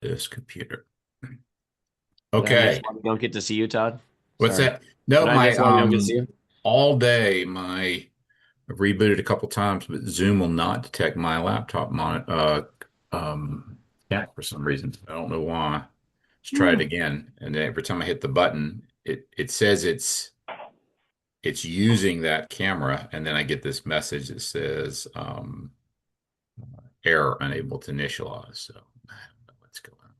this computer. Did I miss Okay. why we don't get to see you, Todd? What's Sorry. that? No, Did I my miss why we don't get to see you? all day I've rebooted a couple times, but Zoom will not detect my laptop monitor for some reason. I don't know why. Let's try it Hmm. again. And then every time I hit the button, it says it's using that camera, and then I get this message that says error unable to initialize. So I don't know what's going on.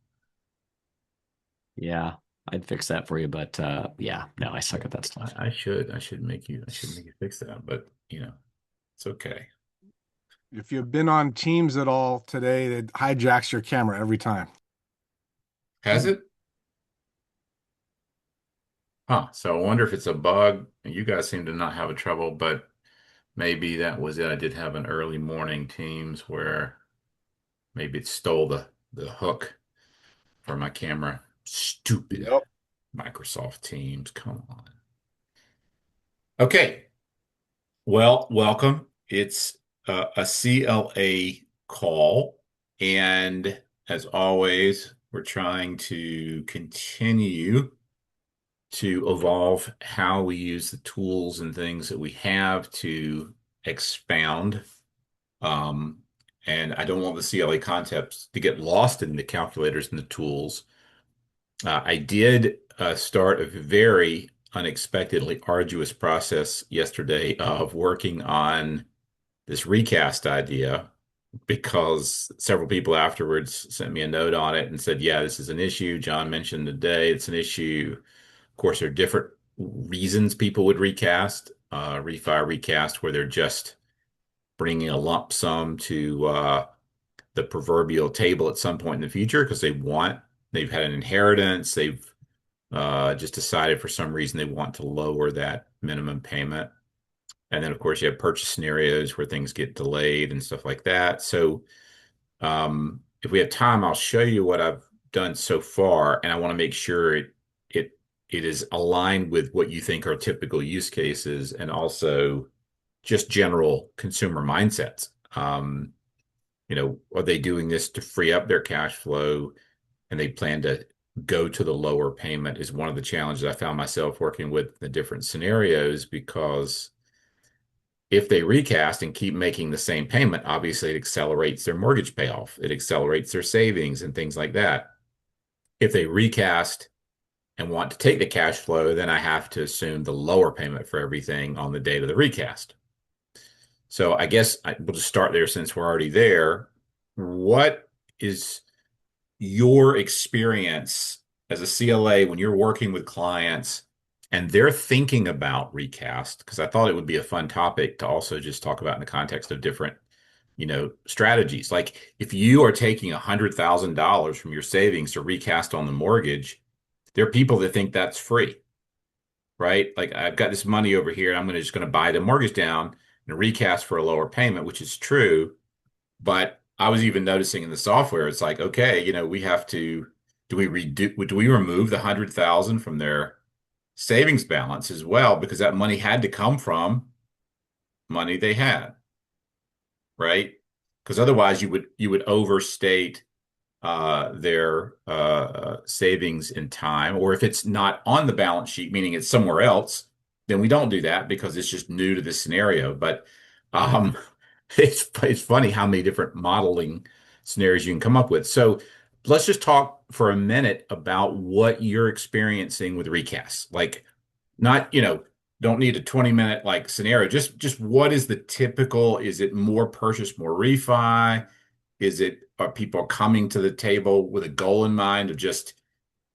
Yeah, I'd fix that for you, but yeah, no, I suck Yeah, at that stuff. I should make you fix that, but it's okay. If you've been on Teams at all today, it hijacks your camera every time. Has it? Huh. So I wonder if it's a bug. You guys seem to not have a trouble, but maybe that was it. I did have an early morning Teams where maybe it stole the hook for my camera. Stupid Yep. Microsoft Teams. Come on. Okay. Well, welcome. It's a CLA call. And as always, we're trying to continue to evolve how we use the tools and things that we have to expound. Um, and I don't want the CLA concepts to get lost in the calculators and the tools. I did start a very unexpectedly arduous process yesterday of working on this recast idea because several people afterwards sent me a note on it and said, yeah, this is an issue. John mentioned today it's an issue. Of course, there are different reasons people would recast, refi recast, where they're just bringing a lump sum to the proverbial table at some point in the future because they've had an inheritance, they've just decided for some reason they want to lower that minimum payment. And then, of course, you have purchase scenarios where things get delayed and stuff like that. So, if we have time, I'll show you what I've done so far, and I want to make sure it it is aligned with what you think are typical use cases and also just general consumer mindsets. Are they doing this to free up their cash flow and they plan to go to the lower payment is one of the challenges I found myself working with the different scenarios because if they recast and keep making the same payment, obviously it accelerates their mortgage payoff. It accelerates their savings and things like that. If they recast and want to take the cash flow, then I have to assume the lower payment for everything on the date of the recast. So I guess we'll just start there since we're already there. What is your experience as a CLA when you're working with clients and they're thinking about recast? Because I thought it would be a fun topic to also just talk about in the context of different, strategies. Like if you are taking $100,000 from your savings to recast on the mortgage, there are people that think that's free, right? Like I've got this money over here and I'm just going to buy the mortgage down and recast for a lower payment, which is true. But I was even noticing in the software, it's like, okay, we have to, do we remove the 100,000 from their savings balance as well? Because that money had to come from money they had, right? Because otherwise you would overstate their savings in time, or if it's not on the balance sheet, meaning it's somewhere else, then we don't do that because it's just new to this scenario. But um, it's funny how many different modeling scenarios you can come up with. So let's just talk for a minute about what you're experiencing with recasts. Like, not, don't need a 20-minute like scenario. Just what is the typical? Is it more purchase, more refi? Are people coming to the table with a goal in mind of just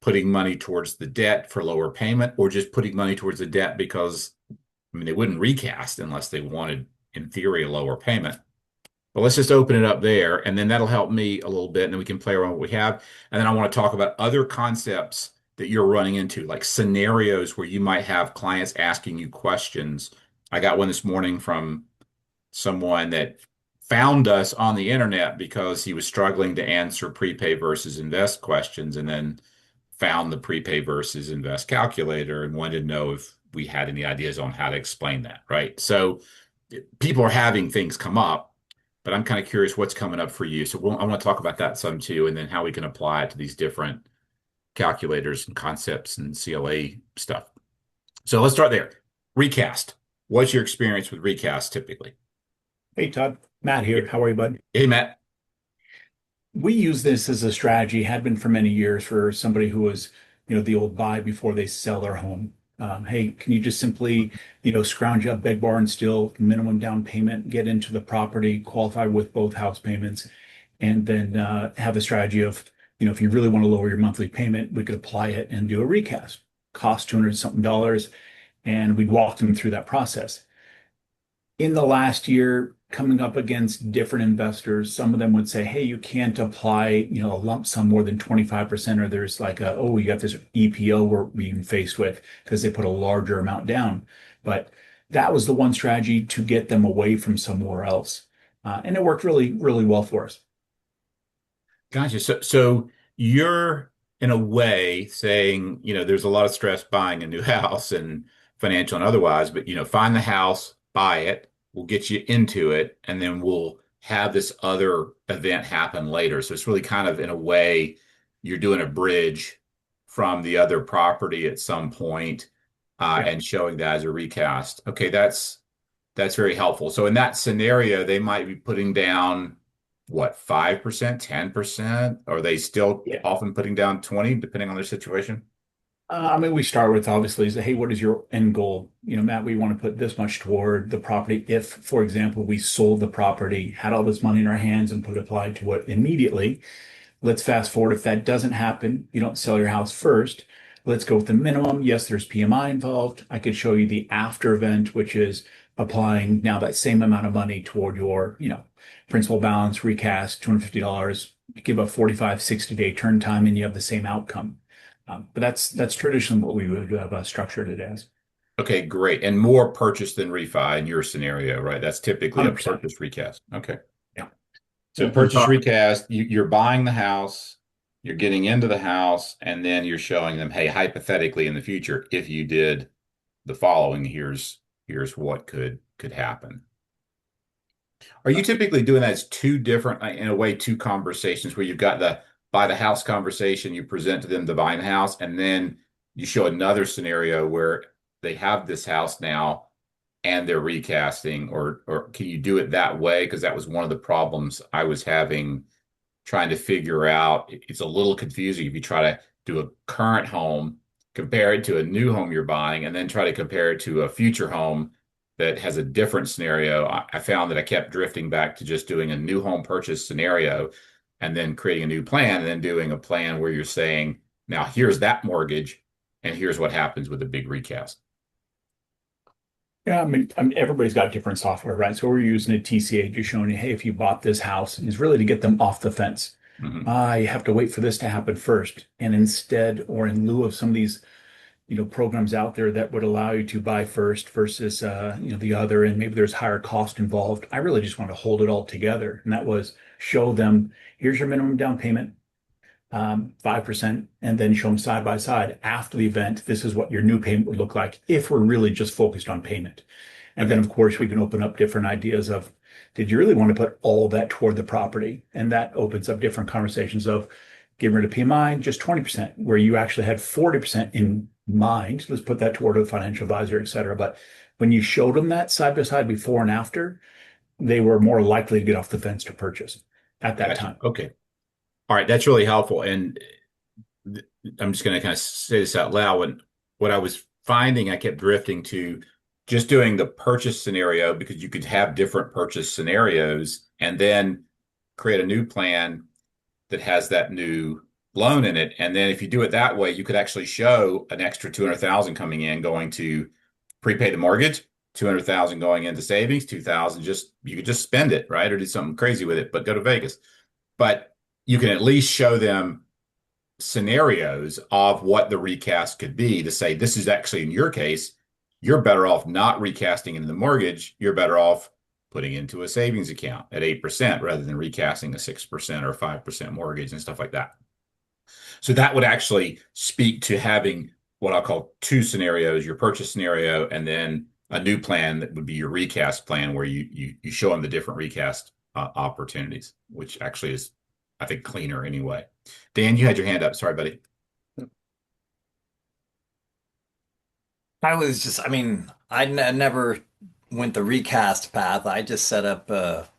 putting money towards the debt for lower payment, or just putting money towards the debt because, I mean, they wouldn't recast unless they wanted, in theory, a lower payment. But let's just open it up there, and then that'll help me a little bit, and then we can play around with what we have. And then I want to talk about other concepts that you're running into, like scenarios where you might have clients asking you questions. I got one this morning from someone that found us on the internet because he was struggling to answer prepay versus invest questions and then found the prepay versus invest calculator and wanted to know if we had any ideas on how to explain that, right? So people are having things come up. but I'm kind of curious what's coming up for you. So I want to talk about that some too, and then how we can apply it to these different calculators and concepts and CLA stuff. So let's start there. Recast. What's your experience with recast typically? Hey Todd, Matt here. How are you, bud? Hey, Matt. We use this as a strategy, had been for many years for somebody who was, the old buy before they sell their home. Hey, can you just simply, scrounge up, beg, borrow, and steal, minimum down payment, get into the property, qualify with both house payments, and then have a strategy of, if you really want to lower your monthly payment, we could apply it and do a recast. Cost 200 something dollars, and we'd walk them through that process. In the last year, coming up against different investors, some of them would say, hey, you can't apply, a lump sum more than 25%, or there's like oh, you got this EPO we're being faced with because they put a larger amount down. But that was the one strategy to get them away from somewhere else. And it worked really, really well for us. Gotcha. So you're in a way saying, there's a lot of stress buying a new house and financial and otherwise, but find the house, buy it, we'll get you into it, and then we'll have this other event happen later. So it's really kind of in a way you're doing a bridge from the other property at some point, Yeah. and showing that as a recast. Okay, that's very helpful. So in that scenario, they might be putting down what, 5%, 10%? Are they still Yeah. often putting down 20, depending on their situation? I mean, we start with obviously is, hey, what is your end goal? Matt, we want to put this much toward the property. If, for example, we sold the property, had all this money in our hands and put applied to it immediately, let's fast forward. If that doesn't happen, you don't sell your house first. Let's go with the minimum. Yes, there's PMI involved. I could show you the after event, which is applying now that same amount of money toward your, principal balance, recast, $250, give a 45, 60-day turn time, and you have the same outcome. But that's traditionally what we would have structured it as. Okay, great. And more purchase than refi in your scenario, right? That's typically a 100%. purchase recast. Okay. Yeah. So purchase recast, you're buying the house, you're getting into the house, and then you're showing them, hey, hypothetically in the future, if you did the following, here's what could happen. Are you typically doing that as two different, in a way, two conversations where you've got the buy the house conversation, you present to them the buying the house, and then you show another scenario where they have this house now and they're recasting, or can you do it that way? Because that was one of the problems I was having trying to figure out. It's a little confusing if you try to do a current home, compare it to a new home you're buying, and then try to compare it to a future home that has a different scenario. I found that I kept drifting back to just doing a new home purchase scenario and then creating a new plan and then doing a plan where you're saying, now here's that mortgage and here's what happens with a big recast. Yeah, I mean, everybody's got different software, right? So we're using a TCA, just showing you, hey, if you bought this house, and it's really to get them off the fence. Mhm. You have to wait for this to happen first. And instead, or in lieu of some of these, programs out there that would allow you to buy first versus, the other, and maybe there's higher cost involved. I really just want to hold it all together. And that was show them, here's your minimum down payment, 5%, and then show them side by side after the event. This is what your new payment would look like if we're really just focused on payment. And then, of course, we can open up different ideas of, did you really want to put all that toward the property? And that opens up different conversations of getting rid of PMI, just 20%, where you actually had 40% in mind. Let's put that toward a financial advisor, et cetera. But when you showed them that side by side before and after, they were more likely to get off the fence to purchase at that Gotcha. time. Okay. All right. That's really helpful. And I'm just going to kind of say this out loud. When what I was finding, I kept drifting to just doing the purchase scenario because you could have different purchase scenarios and then create a new plan that has that new loan in it. And then if you do it that way, you could actually show an extra 200,000 coming in going to prepay the mortgage, 200,000 going into savings, 2,000 just you could just spend it, right? Or do something crazy with it, but go to Vegas. But you can at least show them scenarios of what the recast could be to say, this is actually in your case, you're better off not recasting into the mortgage. You're better off putting into a savings account at 8% rather than recasting a 6% or 5% mortgage and stuff like that. So that would actually speak to having what I'll call two scenarios, your purchase scenario, and then a new plan that would be your recast plan where you show them the different recast opportunities, which actually is, I think, cleaner anyway. Dan, you had your hand up. Sorry, buddy. I mean, never went the recast path. I just set up a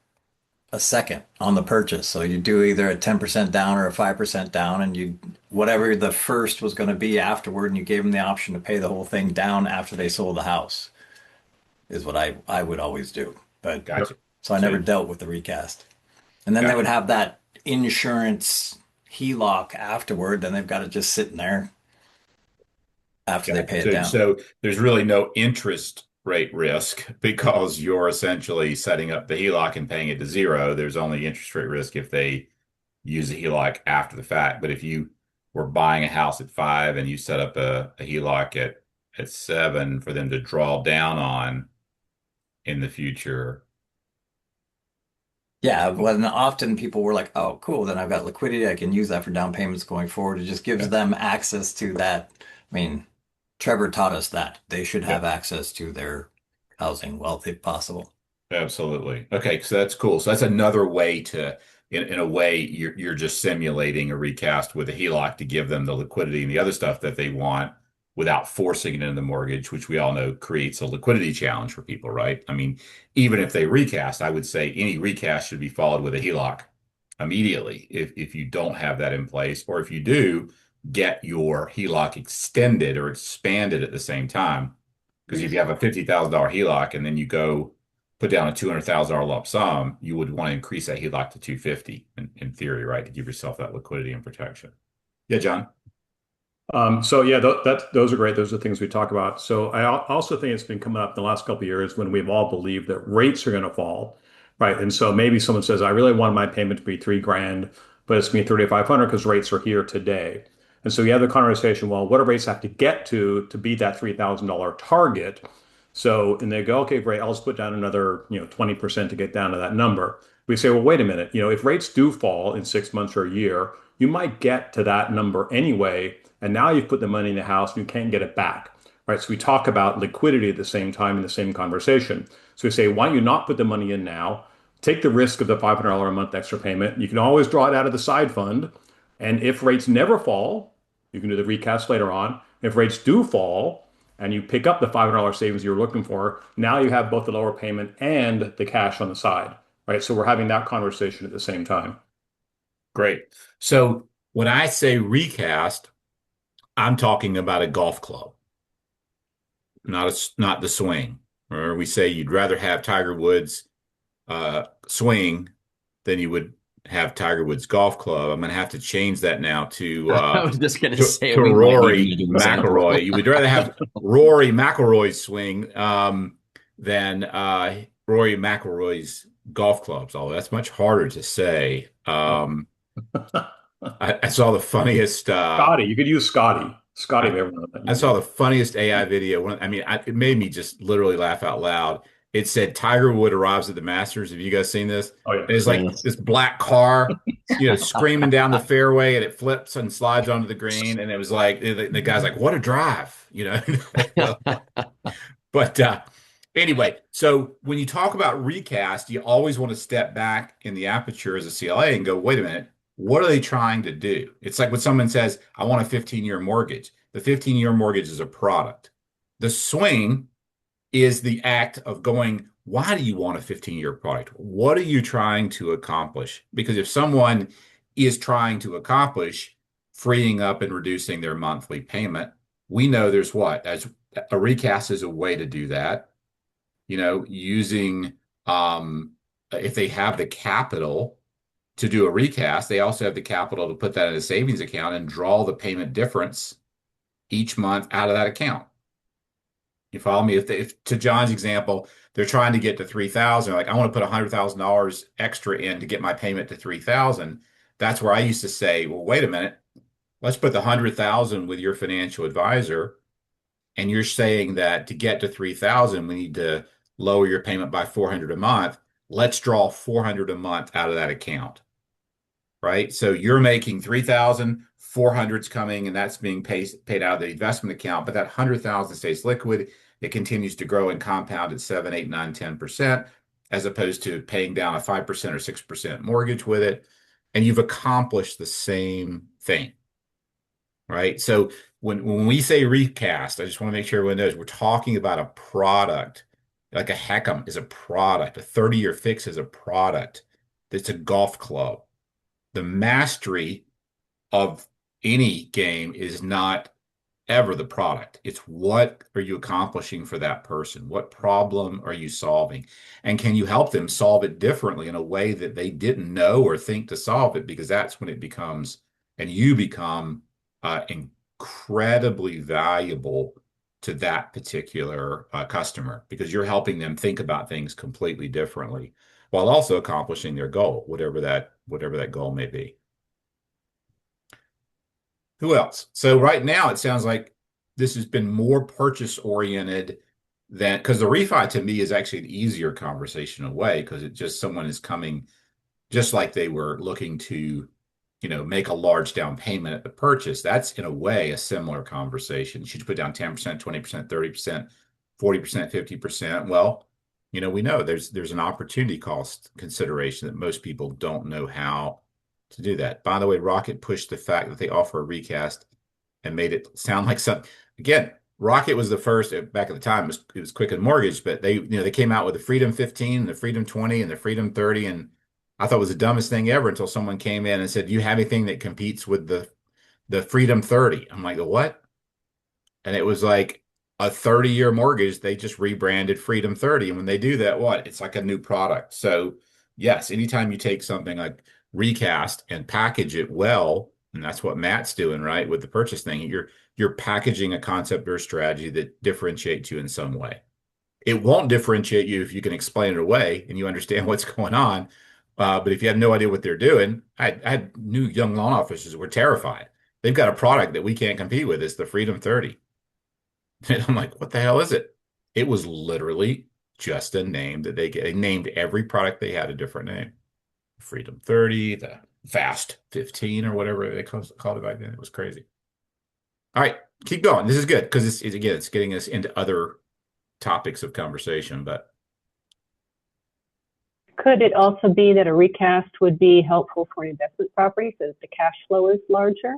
second on the purchase. So you do either a 10% down or a 5% down, and you whatever the first was going to be afterward, and you gave them the option to pay the whole thing down after they sold the house, is what I would always do. But Gotcha. so I never dealt with the recast. And then they would have that insurance HELOC afterward, then they've got it just sitting there after they pay it down. So there's really no interest rate risk because you're essentially setting up the HELOC and paying it to zero. There's only interest rate risk if they use a HELOC after the fact. But if you were buying a house at 5 and you set up a HELOC at 7 for them to draw down on in the future. Yeah, well, and often people were like, "Oh, cool, then I've got liquidity. I can use that for down payments going forward." It just gives them access to that. I mean, Trevor taught us that they should have access to their housing wealth if possible. Absolutely. Okay, so that's cool. So that's another way to, in a way, you're just simulating a recast with a HELOC to give them the liquidity and the other stuff that they want without forcing it into the mortgage, which we all know creates a liquidity challenge for people, right? I mean, even if they recast, I would say any recast should be followed with a HELOC immediately if you don't have that in place, or if you do, get your HELOC extended or expanded at the same time. Because if you have a $50,000 HELOC and then you go put down a $200,000 lump sum, you would want to increase that HELOC to 250 in theory, right? To give yourself that liquidity and protection. Yeah, John. So yeah, those are great. Those are things we talk about. So I also think it's been coming up in the last couple of years when we've all believed that rates are going to fall, right? And so maybe someone says, I really want my payment to be $3,000, but it's going to be 3,500 because rates are here today. And so you have the conversation, well, what do rates have to get to beat that $3,000 target? So, and they go, okay, great, I'll just put down another, 20% to get down to that number. We say, well, wait a minute, if rates do fall in 6 months or a year, you might get to that number anyway. And now you've put the money in the house and you can't get it back, right? So we talk about liquidity at the same time in the same conversation. So we say, why don't you not put the money in now? Take the risk of the $500 a month extra payment. You can always draw it out of the side fund. And if rates never fall, you can do the recast later on. If rates do fall and you pick up the $500 savings you're looking for, now you have both the lower payment and the cash on the side, right? So we're having that conversation at the same time. Great. So when I say recast, I'm talking about a golf club, not the swing. Or we say you'd rather have Tiger Woods swing than you would have Tiger Woods golf club. I'm going to have to change that now to I was just going to say we might Rory need to do an example. McIlroy. You would rather have Rory McIlroy's swing than Rory McIlroy's golf clubs. Although that's much harder to say. I saw the funniest Scotty, you could use Scotty. I saw the funniest AI video. It made me just literally laugh out loud. It said Tiger Wood arrives at the Masters. Have you guys seen this? Oh yeah. And it's like this black car, screaming down the fairway, and it flips and slides onto the green. And it was like the guy's like, "What a drive!" But anyway, so when you talk about recast, you always want to step back in the aperture as a CLA and go, "Wait a minute, what are they trying to do?" It's like when someone says, "I want a 15-year mortgage." The 15-year mortgage is a product. The swing is the act of going, why do you want a 15-year product? What are you trying to accomplish? Because if someone is trying to accomplish freeing up and reducing their monthly payment, we know there's as a recast is a way to do that. Using if they have the capital to do a recast, they also have the capital to put that in a savings account and draw the payment difference each month out of that account. You follow me? If to John's example, they're trying to get to 3,000, like I want to put $100,000 extra in to get my payment to 3,000. That's where I used to say, well, wait a minute, let's put the 100,000 with your financial advisor, and you're saying that to get to 3,000, we need to lower your payment by 400 a month. Let's draw 400 a month out of that account, right? So you're making 3,000. 400's coming, and that's being paid out of the investment account, but that 100,000 stays liquid. It continues to grow and compound at 7, 8, 9, 10%. as opposed to paying down a 5% or 6% mortgage with it. And you've accomplished the same thing, right? So when we say recast, I just want to make sure everyone knows we're talking about a product. Like a Heckham is a product, a 30-year fix is a product. That's a golf club. The mastery of any game is not ever the product. It's what are you accomplishing for that person? What problem are you solving? And can you help them solve it differently in a way that they didn't know or think to solve it? Because that's when it becomes, and you become incredibly valuable to that particular customer because you're helping them think about things completely differently while also accomplishing their goal, whatever that goal may be. Who else? So right now it sounds like this has been more purchase oriented than because the refi to me is actually an easier conversation away because it just someone is coming just like they were looking to, make a large down payment at the purchase. That's in a way a similar conversation. Should you put down 10%, 20%, 30%, 40%, 50%? Well, we know there's an opportunity cost consideration that most people don't know how to do that. By the way, Rocket pushed the fact that they offer a recast and made it sound like something. Again, Rocket was the first back at the time. It was Quicken Mortgage, but they came out with the Freedom 15, and the Freedom 20, and the Freedom 30, and I thought it was the dumbest thing ever until someone came in and said, "Do you have anything that competes with the Freedom 30?" I'm like, "What?" And it was like a 30-year mortgage. They just rebranded Freedom 30, and when they do that, what? It's like a new product. So yes, anytime you take something like Recast and package it well, and that's what Matt's doing, right, with the purchase thing. You're packaging a concept or a strategy that differentiates you in some way. It won't differentiate you if you can explain it away and you understand what's going on. But if you have no idea what they're doing, I had new young loan officers who were terrified. They've got a product that we can't compete with. It's the Freedom 30. And I'm like, what the hell is it? It was literally just a name that they named every product they had a different name. Freedom 30, the Fast 15 or whatever they called it back then. It was crazy. All right, keep going. This is good because it's getting us into other topics of conversation, but could it also be that a recast would be helpful for an investment property so that the cash flow is larger?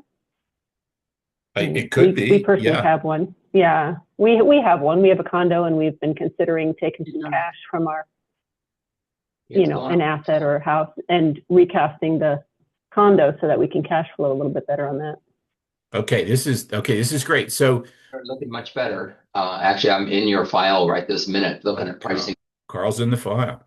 It could be. We personally have one. Yeah, we have one. We have a condo, and we've been considering taking some cash from our, an asset or a house and recasting the condo so that we can cash flow a little bit better on that. Okay, this is great. So looking much better. Actually, I'm in your file right this minute looking at pricing. Carl's in the file.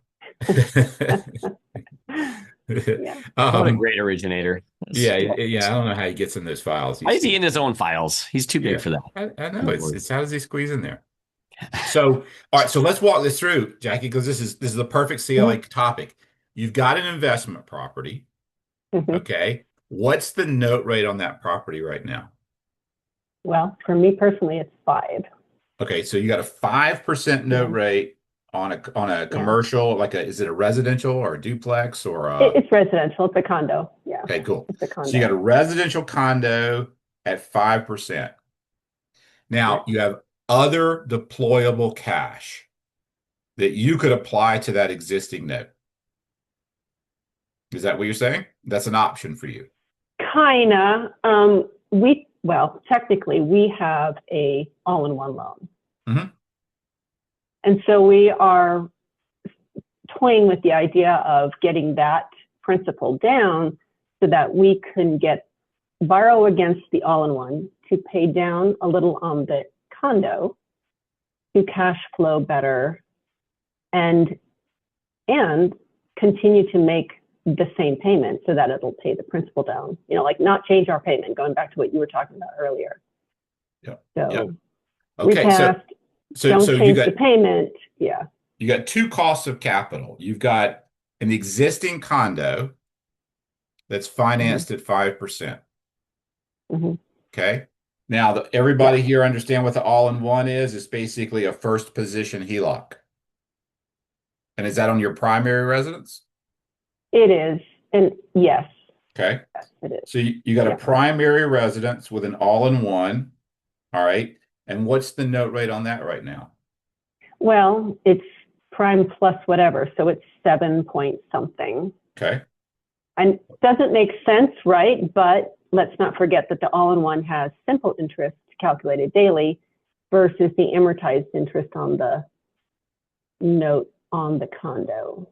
Yeah. What a great originator. Yeah. I don't know how he gets in those files. Why is he in his own files? He's too big for that. I know. It's how does he squeeze in there? So, all right. So let's walk this through, Jackie, because this is the perfect CLA topic. You've got an investment property. Okay. What's the note rate on that property right now? Well, for me personally, it's 5. Okay. So you got a 5% note rate on a commercial, is it a residential or a duplex or it's residential. It's a condo. Yeah. Okay, cool. It's a condo. So you got a residential condo at 5%. Now you have other deployable cash that you could apply to that existing note. Is that what you're saying? That's an option for you. Kinda. Technically we have a all-in-one loan. And so we are toying with the idea of getting that principal down so that we can borrow against the all-in-one to pay down a little on the condo to cash flow better and continue to make the same payment so that it'll pay the principal down, not change our payment, going back to what you were talking about earlier. Yeah. So okay. Recast, don't change the payment. Yeah. You got two costs of capital. You've got an existing condo that's financed at 5%. Okay. Now, everybody here understand what the all-in-one is? It's basically a first position HELOC. And is that on your primary residence? It is. And yes. Okay. Yes, it is. So you got a primary residence with an all-in-one. All right. And what's the note rate on that right now? Well, it's prime plus whatever. So it's 7 point something. Okay. And doesn't make sense, right? But let's not forget that the all-in-one has simple interest calculated daily versus the amortized interest on the note on the condo.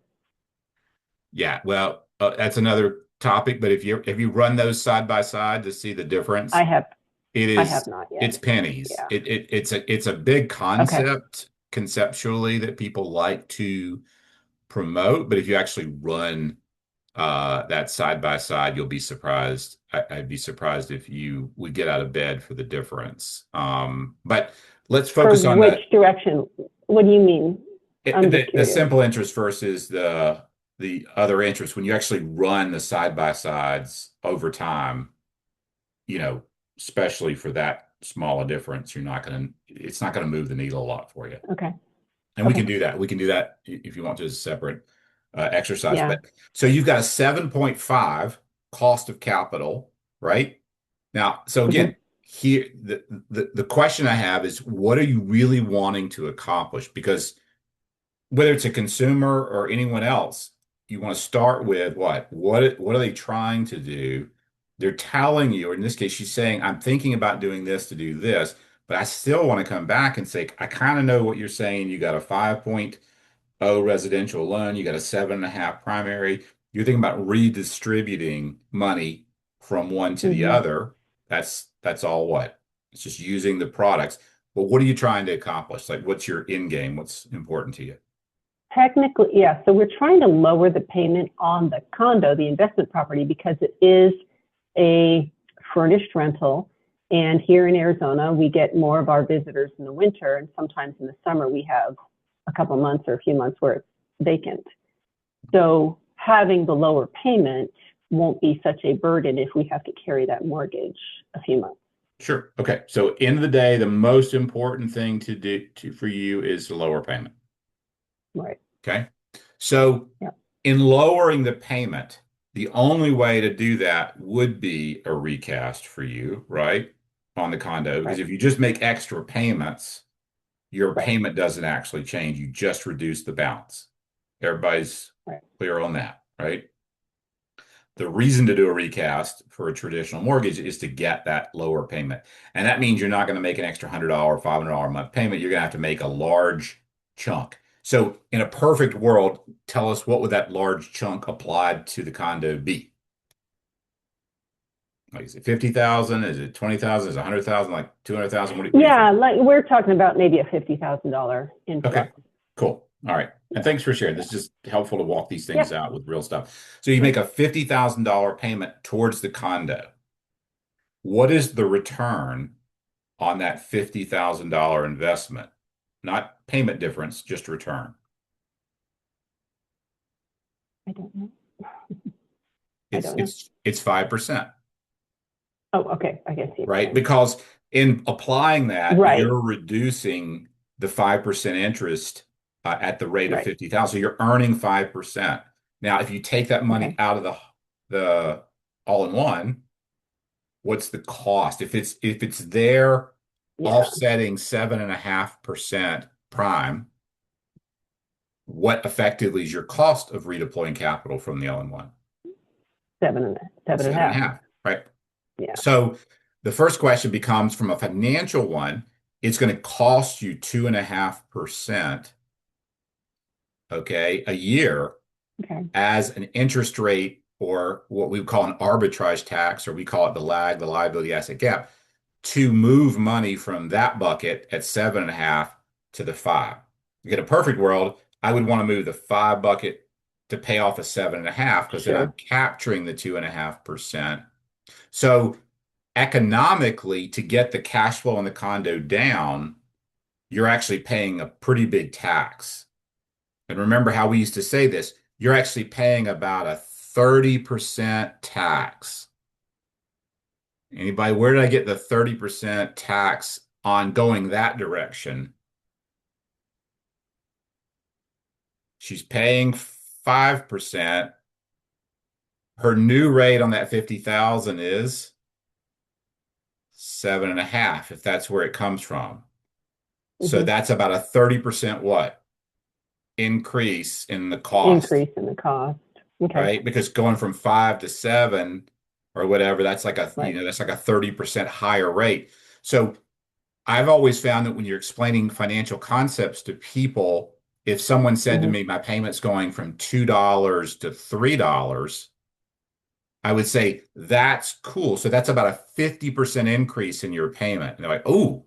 Yeah. Well, that's another topic, but if you run those side by side to see the difference, I have it I have is not it's yet. pennies. Yeah. It's a big Okay. concept conceptually that people like to promote, but if you actually run that side by side, you'll be surprised. I'd be surprised if you would get out of bed for the difference. But let's For focus on which direction? What do you mean? I'm just the curious. simple interest versus the other interest. When you actually run the side by sides over time, you know, especially for that small a difference, it's not gonna move the needle a lot for you. Okay. And we Okay. can do that. We can do that if you want to as a separate exercise. Yeah. But so you've got a 7.5 cost of capital, right? Now, so Mhm. again, here the question I have is what are you really wanting to accomplish? Because whether it's a consumer or anyone else, you want to start with what? What are they trying to do? They're telling you, or in this case, she's saying, I'm thinking about doing this to do this, but I still want to come back and say, I kind of know what you're saying. You got a 5.0 residential loan, you got a 7.5 primary. You're thinking about redistributing money from one to the Mhm. other. That's all what? It's just using the products. Well, what are you trying to accomplish? Like, what's your end game? What's important to you? Technically, yeah. So we're trying to lower the payment on the condo, the investment property, because it is a furnished rental. And here in Arizona, we get more of our visitors in the winter, and sometimes in the summer, we have a couple months or a few months where it's vacant. So having the lower payment won't be such a burden if we have to carry that mortgage a few months. Sure. Okay. So end of the day, the most important thing to do for you is the lower payment. Right. Okay. So Yeah. in lowering the payment, the only way to do that would be a recast for you, right? On the condo. Because Right. if you just make extra payments, your Right. payment doesn't actually change. You just reduce the balance. Everybody's Right. clear on that, right? The reason to do a recast for a traditional mortgage is to get that lower payment. And that means you're not going to make an extra $100, $500 a month payment. You're going to have to make a large chunk. So in a perfect world, tell us what would that large chunk applied to the condo be? Like, is it 50,000? Is it 20,000? Is it 100,000? Like 200,000? What do you Yeah, think? like we're talking about maybe a $50,000 Okay, influx. cool. All right. And Yeah. thanks for sharing. Yeah. This is just helpful to walk these things Yeah. out with real stuff. So you make Right. a $50,000 payment towards the condo. What is the return on that $50,000 investment? Not payment difference, just return. I don't know. I It's don't know. it's it's 5%, Oh, okay. I can see what you're right? saying. Because in applying that, Right. you're reducing the 5% interest at the rate of Right. 50,000. So you're earning 5%. Now, if you take that money Okay. out of the all-in-one, what's the cost? If it's there Yeah. offsetting 7.5% prime, what effectively is your cost of redeploying capital from the all-in-one? Seven and a Seven and a half. half, right? Yeah. So the first question becomes from a financial one, it's going to cost you 2.5%, okay, a year Okay. as an interest rate or what we would call an arbitrage tax, or we call it the lag, the liability asset gap, to move money from that bucket at 7.5 to the 5. You get a perfect world, I would want to move the 5 bucket to pay off a 7.5 because then I'm Sure. capturing the 2.5%. So economically, to get the cash flow on the condo down, you're actually paying a pretty big tax. And remember how we used to say this, you're actually paying about a 30% tax. Anybody, where did I get the 30% tax on going that direction? She's paying 5%. Her new rate on that 50,000 is 7.5, if that's where it comes from. So Hmm. that's about a 30% what? increase in the cost, increase in the cost. Okay, right? Because going from 5 to 7 or whatever, that's like right. that's like a 30% higher rate. So I've always found that when you're explaining financial concepts to people, if someone said to Mhm. me, my payment's going from $2 to $3, I would say, that's cool. So that's about a 50% increase in your payment. And they're like, oh,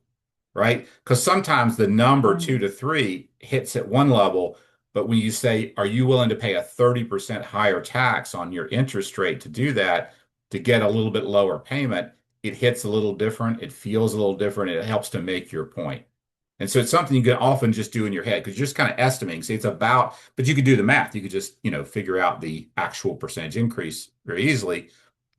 right? Because sometimes the number Right. 2 to 3 hits at one level, but when you say, are you willing to pay a 30% higher tax on your interest rate to do that, to get a little bit lower payment, it hits a little different. It feels a little different. It helps to make your point. And so it's something you can often just do in your head because you're just kind of estimating. See, it's about, but you could do the math. You could just, figure out the actual percentage increase very easily.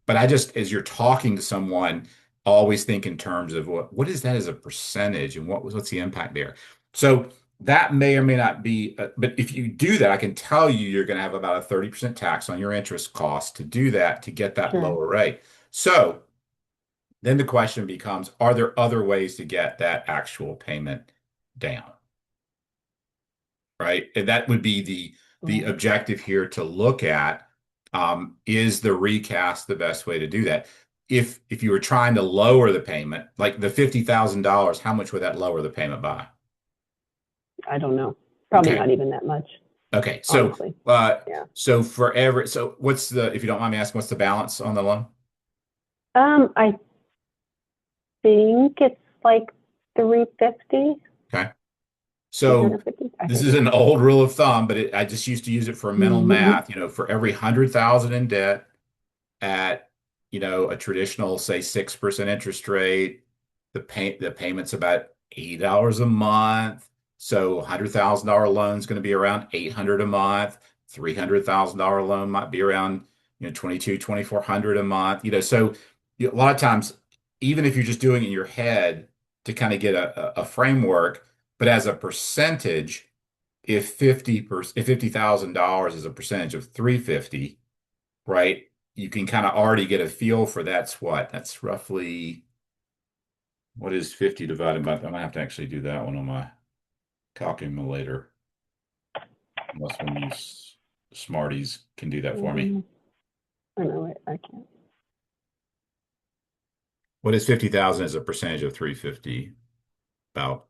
But I just, as you're talking to someone, always think in terms of what is that as a percentage and what's the impact there. So that may or may not be, but if you do that, I can tell you you're going to have about a 30% tax on your interest cost to do that to get that Sure. lower rate. So then the question becomes, are there other ways to get that actual payment down? Right? And that would be the Right. objective here to look at. Is the recast the best way to do that? If you were trying to lower the payment, like the $50,000, how much would that lower the payment by? I don't know. Probably Okay. not even that much, Okay. So honestly. Yeah. so what's the, if you don't mind me asking, what's the balance on the loan? I think it's like 350, Okay. So 350, I this think. is an old rule of thumb, but I just used to use it for mental Mhm. math. For every 100,000 in debt at, a traditional, say, 6% interest rate, the payment's about $80 a month. So $100,000 loan is going to be around 800 a month. $300,000 loan might be around, 2,400 a month. So a lot of times, even if you're just doing it in your head to kind of get a framework, but as a percentage, if $50,000 is a percentage of 350, right? You can kind of already get a feel for that's roughly, what is 50 divided by, I'm gonna have to actually do that one on my calculator, unless one of you smarties can do that for me. I know it. I can't. What is 50,000 as a percentage of 350? About,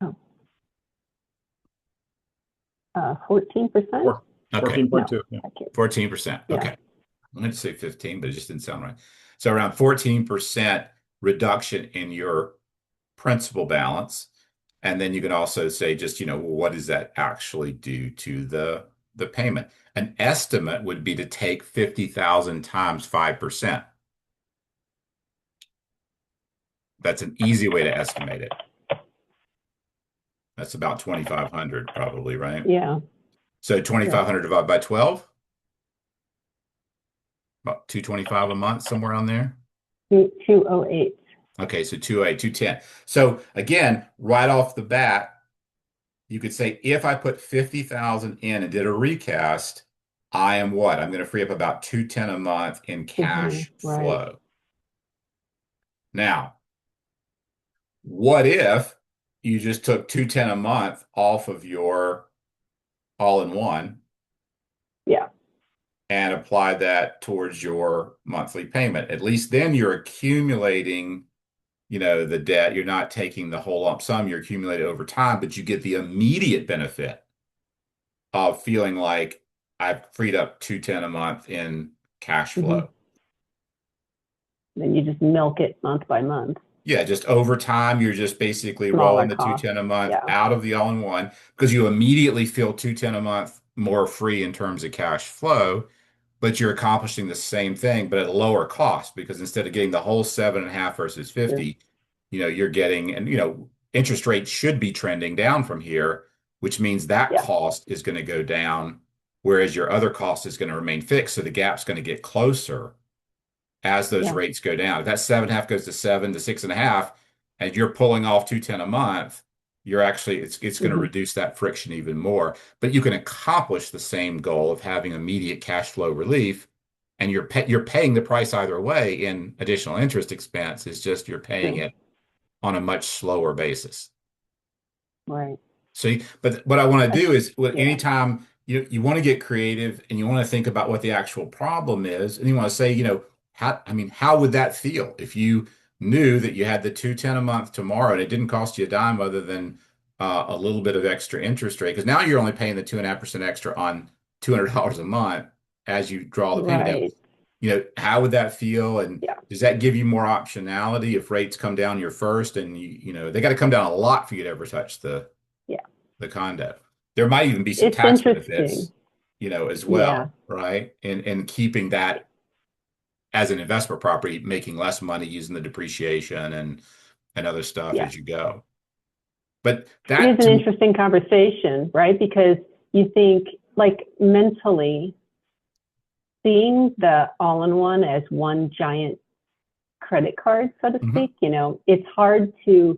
Oh, 14%? okay, 14.2. Yeah. I can't. 14%. Yeah. Okay. I meant to say 15, but it just didn't sound right. So around 14% reduction in your principal balance. And then you can also say just, what does that actually do to the payment? An estimate would be to take 50,000 times 5%. That's an easy way to estimate it. That's about 2,500 probably, right? Yeah. So Yeah. 2,500 divided by 12, about 225 a month, somewhere on there. 208. Okay, so 208, 210. So again, right off the bat, you could say if I put 50,000 in and did a recast, I am what? I'm going to free up about 210 a month in cash Right. flow. Now, what if you just took 210 a month off of your all-in-one Yeah. and applied that towards your monthly payment? At least then you're accumulating, the debt. You're not taking the whole lump sum, you're accumulating over time, but you get the immediate benefit of feeling like I've freed up 210 a month in cash hmm flow. Then you just milk it month by month. Yeah, just over time, you're just basically Smaller rolling the cost. 210 a month Yeah. out of the all-in-one because you immediately feel 210 a month more free in terms of cash flow, but you're accomplishing the same thing, but at a lower cost because instead of getting the whole 7.5 versus Sure. 50, you're getting, and interest rates should be trending down from here, which means that Yeah. cost is going to go down, whereas your other cost is going to remain fixed. So the gap's going to get closer as those Yeah. rates go down. If that 7.5 goes to 7 to 6.5, and you're pulling off 210 a month, you're actually it's going to hmm reduce that friction even more. But you can accomplish the same goal of having immediate cash flow relief, and you're paying the price either way in additional interest expense. It's just you're paying Sure. it on a much slower basis. Right. So, but what I want to I- do is, yeah, anytime you want to get creative and you want to think about what the actual problem is, and you want to say, how would that feel if you knew that you had the 210 a month tomorrow and it didn't cost you a dime other than a little bit of extra interest rate? Because now you're only paying the 2.5% extra on $200 a month as you draw the payment down. right. How would that feel? And Yeah, does that give you more optionality if rates come down your first and they got to come down a lot for you to ever touch yeah. the condo. There might even be some It's tax interesting. benefits, as Yeah, well, right? And keeping that as an investment property, making less money using the depreciation and other stuff yeah. as you go. But It is that an to interesting conversation, right? Because you think, like, mentally, seeing the all-in-one as one giant credit card, so to Mhm. speak, it's hard to,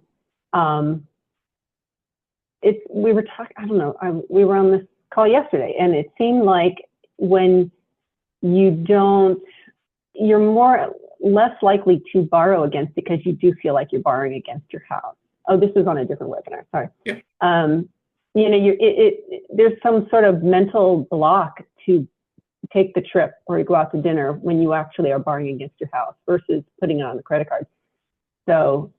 we were talking, I don't know, we were on this call yesterday, and it seemed like when you don't, you're less likely to borrow against because you do feel like you're borrowing against your house. Oh, this is on a different webinar. Sorry. Yeah. There's some sort of mental block to take the trip or go out to dinner when you actually are borrowing against your house versus putting it on the credit card. So,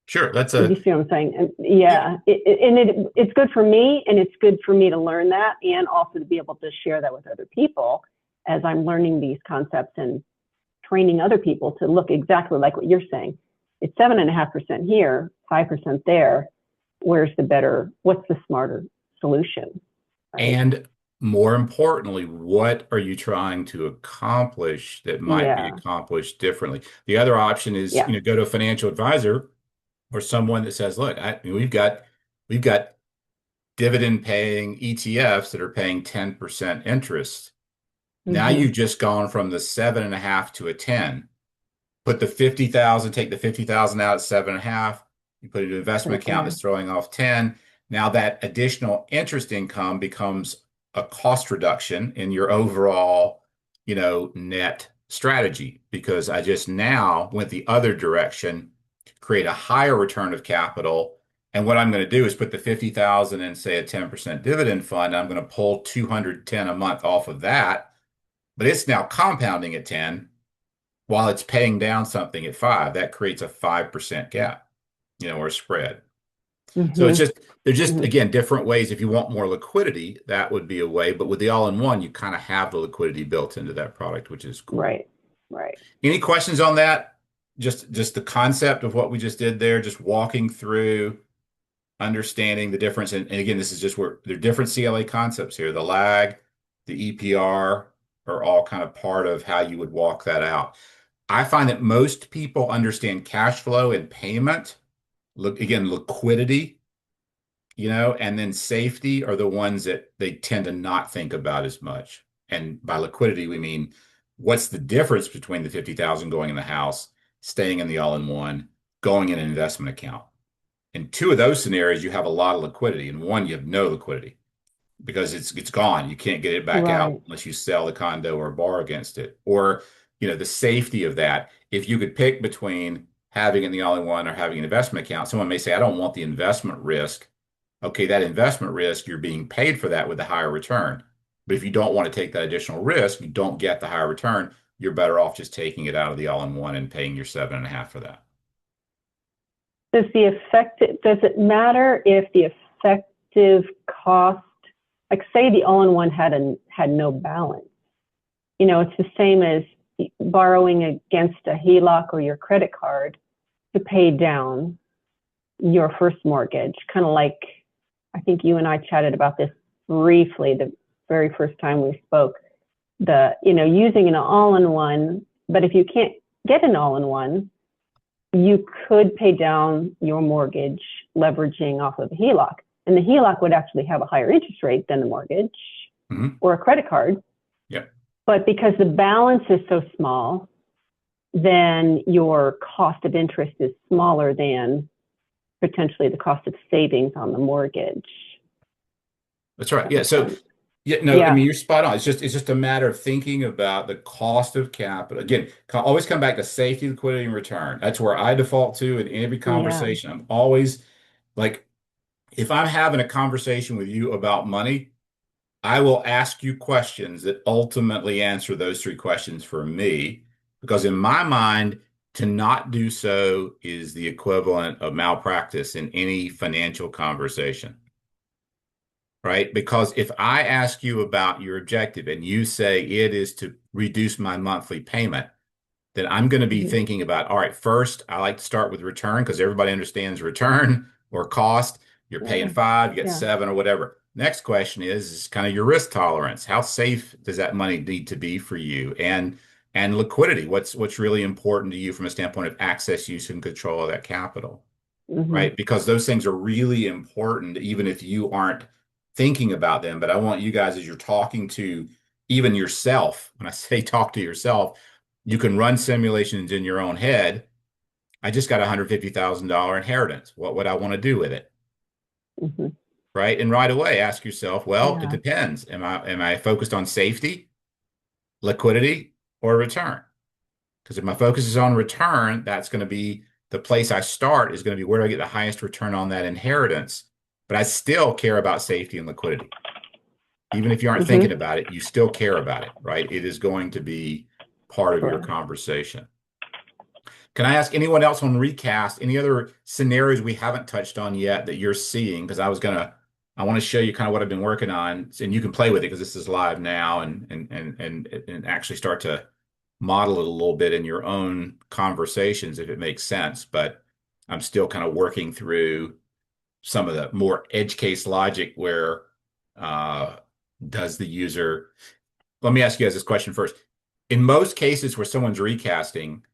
Sure, that's you see what I'm saying? And yeah, it's good for me, and it's good for me to learn that, and also to be able to share that with other people as I'm learning these concepts and training other people to look exactly like what you're saying. It's 7.5% here, 5% there. What's the smarter solution? Right? and more importantly, what are you trying to accomplish that might be Yeah. accomplished differently? The other option is, Yeah. go to a financial advisor or someone that says, look, we've got dividend paying ETFs that are paying 10% interest. Now Mm-hmm. you've just gone from the 7.5 to a 10. Put the 50,000, take the 50,000 out at 7.5. You put it in an Put investment it account there. that's throwing off 10. Now that additional interest income becomes a cost reduction in your overall, net strategy because I just now went the other direction, create a higher return of capital. And what I'm going to do is put the 50,000 in, say, a 10% dividend fund. I'm going to pull 210 a month off of that, but it's now compounding at 10 while it's paying down something at 5. That creates a 5% gap, or spread. So Mm-hmm. they're just, Mm-hmm. again, different ways. If you want more liquidity, that would be a way. But with the all-in-one, you kind of have the liquidity built into that product, which is cool. Right. Right. Any questions on that? Just the concept of what we just did there, just walking through, understanding the difference. And again, this is just where there are different CLA concepts here. The lag, the EPR are all kind of part of how you would walk that out. I find that most people understand cash flow and payment. Look, again, liquidity, and then safety are the ones that they tend to not think about as much. And by liquidity, we mean what's the difference between the 50,000 going in the house, staying in the all-in-one, going in an investment account. In two of those scenarios, you have a lot of liquidity. In one, you have no liquidity because it's gone. You can't get it back out Right. unless you sell the condo or borrow against it. Or, the safety of that. If you could pick between having it in the all-in-one or having an investment account, someone may say, I don't want the investment risk. Okay, that investment risk, you're being paid for that with a higher return. But if you don't want to take that additional risk, you don't get the higher return, you're better off just taking it out of the all-in-one and paying your 7.5 for that. Does it matter if the effective cost, like say the all-in-one had no balance? It's the same as borrowing against a HELOC or your credit card to pay down your first mortgage. Kind of like, I think you and I chatted about this briefly the very first time we spoke. Using an all-in-one, but if you can't get an all-in-one, you could pay down your mortgage leveraging off of the HELOC. And the HELOC would actually have a higher interest rate than the mortgage or a credit card. Yeah. But because the balance is so small, then your cost of interest is smaller than potentially the cost of savings on the mortgage. That's right. Yeah. So, I Yeah. mean, you're spot on. It's just a matter of thinking about the cost of capital. Again, always come back to safety, liquidity, and return. That's where I default to in every Yeah. conversation. I'm always like, if I'm having a conversation with you about money, I will ask you questions that ultimately answer those three questions for me, because in my mind, to not do so is the equivalent of malpractice in any financial conversation, right? Because if I ask you about your objective and you say it is to reduce my monthly payment, then I'm going to be Mhm. thinking about, all right, first, I like to start with return because everybody understands return or cost. You're paying Yeah. 5, you get Yeah. 7 or whatever. Next question is kind of your risk tolerance. How safe does that money need to be for you? And liquidity. What's really important to you from a standpoint of access, use, and control of that capital, Hmm. right? Because those things are really important, even if you aren't thinking about them. But I want you guys, as you're talking to even yourself, when I say talk to yourself, you can run simulations in your own head. I just got a $150,000 inheritance. What would I want to do with it? Hmm. Right. And right away, ask yourself, well, it Yeah. depends. Am I focused on safety, liquidity, or return? Because if my focus is on return, that's going to be the place I start is going to be where do I get the highest return on that inheritance. But I still care about safety and liquidity. Even if you aren't Hmm. thinking about it, you still care about it, right? It is going to be part of your Correct. conversation. Can I ask anyone else on Recast, any other scenarios we haven't touched on yet that you're seeing? Because I want to show you kind of what I've been working on, and you can play with it because this is live now, and actually start to model it a little bit in your own conversations if it makes sense. But I'm still kind of working through some of the more edge case logic where uh, does the user. Let me ask you guys this question first. In most cases where someone's recasting,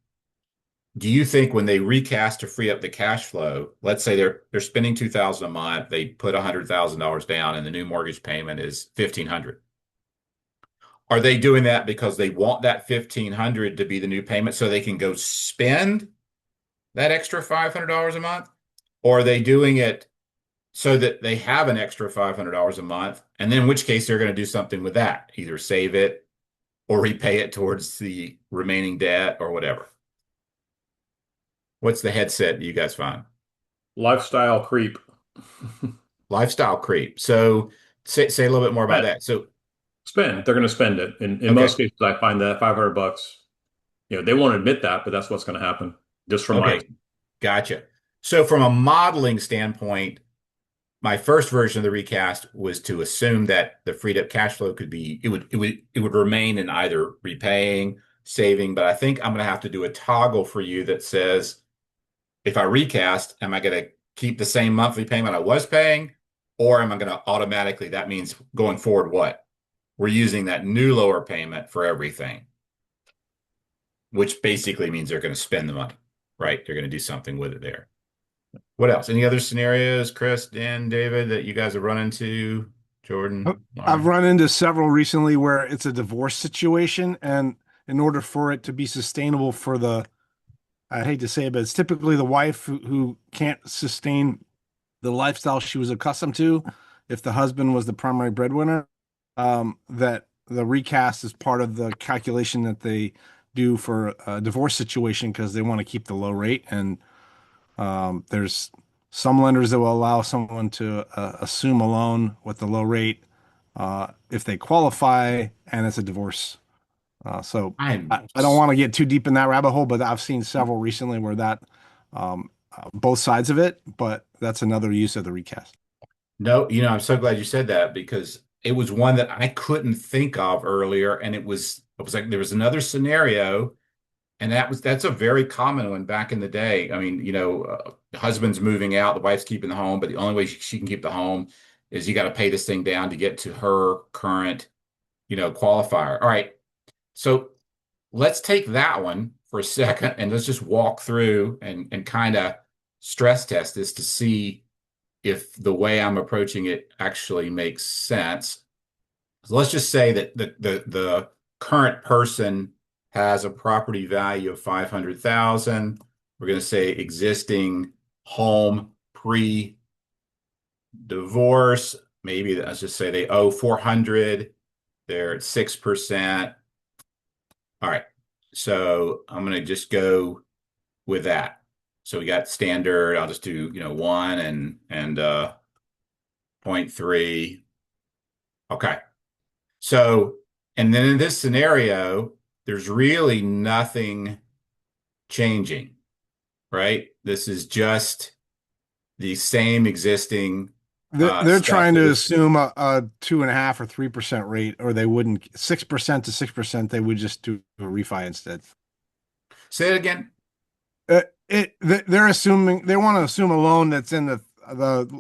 do you think when they recast to free up the cash flow, let's say they're spending 2,000 a month, they put $100,000 down and the new mortgage payment is 1,500. Are they doing that because they want that 1,500 to be the new payment so they can go spend that extra $500 a month? Or are they doing it so that they have an extra $500 a month, and then in which case they're going to do something with that, either save it or repay it towards the remaining debt or whatever? What's the headset you guys find? Lifestyle creep. Lifestyle creep. So say a little bit more about Spend. that. So, Spend. They're going to spend it. In most okay, cases, I find that $500, they won't admit that, but that's what's going to happen just from my. okay, gotcha. So from a modeling standpoint, my first version of the recast was to assume that the freed up cash flow could be it would remain in either repaying, saving, but I think I'm going to have to do a toggle for you that says if I recast, am I going to keep the same monthly payment I was paying, or am I going to automatically, that means going forward, what? We're using that new lower payment for everything, which basically means they're going to spend the money, right? They're going to do something with it there. What else? Any other scenarios, Chris, Dan, David, that you guys have run into? Jordan, I've Lauren? run into several recently where it's a divorce situation, and in order for it to be sustainable for I hate to say it, but it's typically the wife who can't sustain the lifestyle she was accustomed to if the husband was the primary breadwinner, that the recast is part of the calculation that they do for a divorce situation because they want to keep the low rate. And there's some lenders that will allow someone to assume a loan with the low rate if they qualify and it's a divorce. So I'm I don't want to get too deep in that rabbit hole, but I've seen several recently where both sides of it, but that's another use of the recast. no, I'm so glad you said that because it was one that I couldn't think of earlier, and it was like there was another scenario. And that's a very common one back in the day. I mean, the husband's moving out, the wife's keeping the home, but the only way she can keep the home is you got to pay this thing down to get to her current, qualifier. All right. So let's take that one for a second and let's just walk through and kind of stress test this to see if the way I'm approaching it actually makes sense. So let's just say that the current person has a property value of 500,000. We're going to say existing home pre-divorce. Maybe let's just say they owe 400. They're at 6%. All right. So I'm going to just go with that. So we got standard. I'll just do, one and 0.3. Okay. So, and then in this scenario, there's really nothing changing, right? This is just the same existing They're stuff trying that to was. assume a 2.5 or 3% rate, or they wouldn't 6% to 6%. They would just do a refi instead. Say it again. They're assuming they want to assume a loan that's in the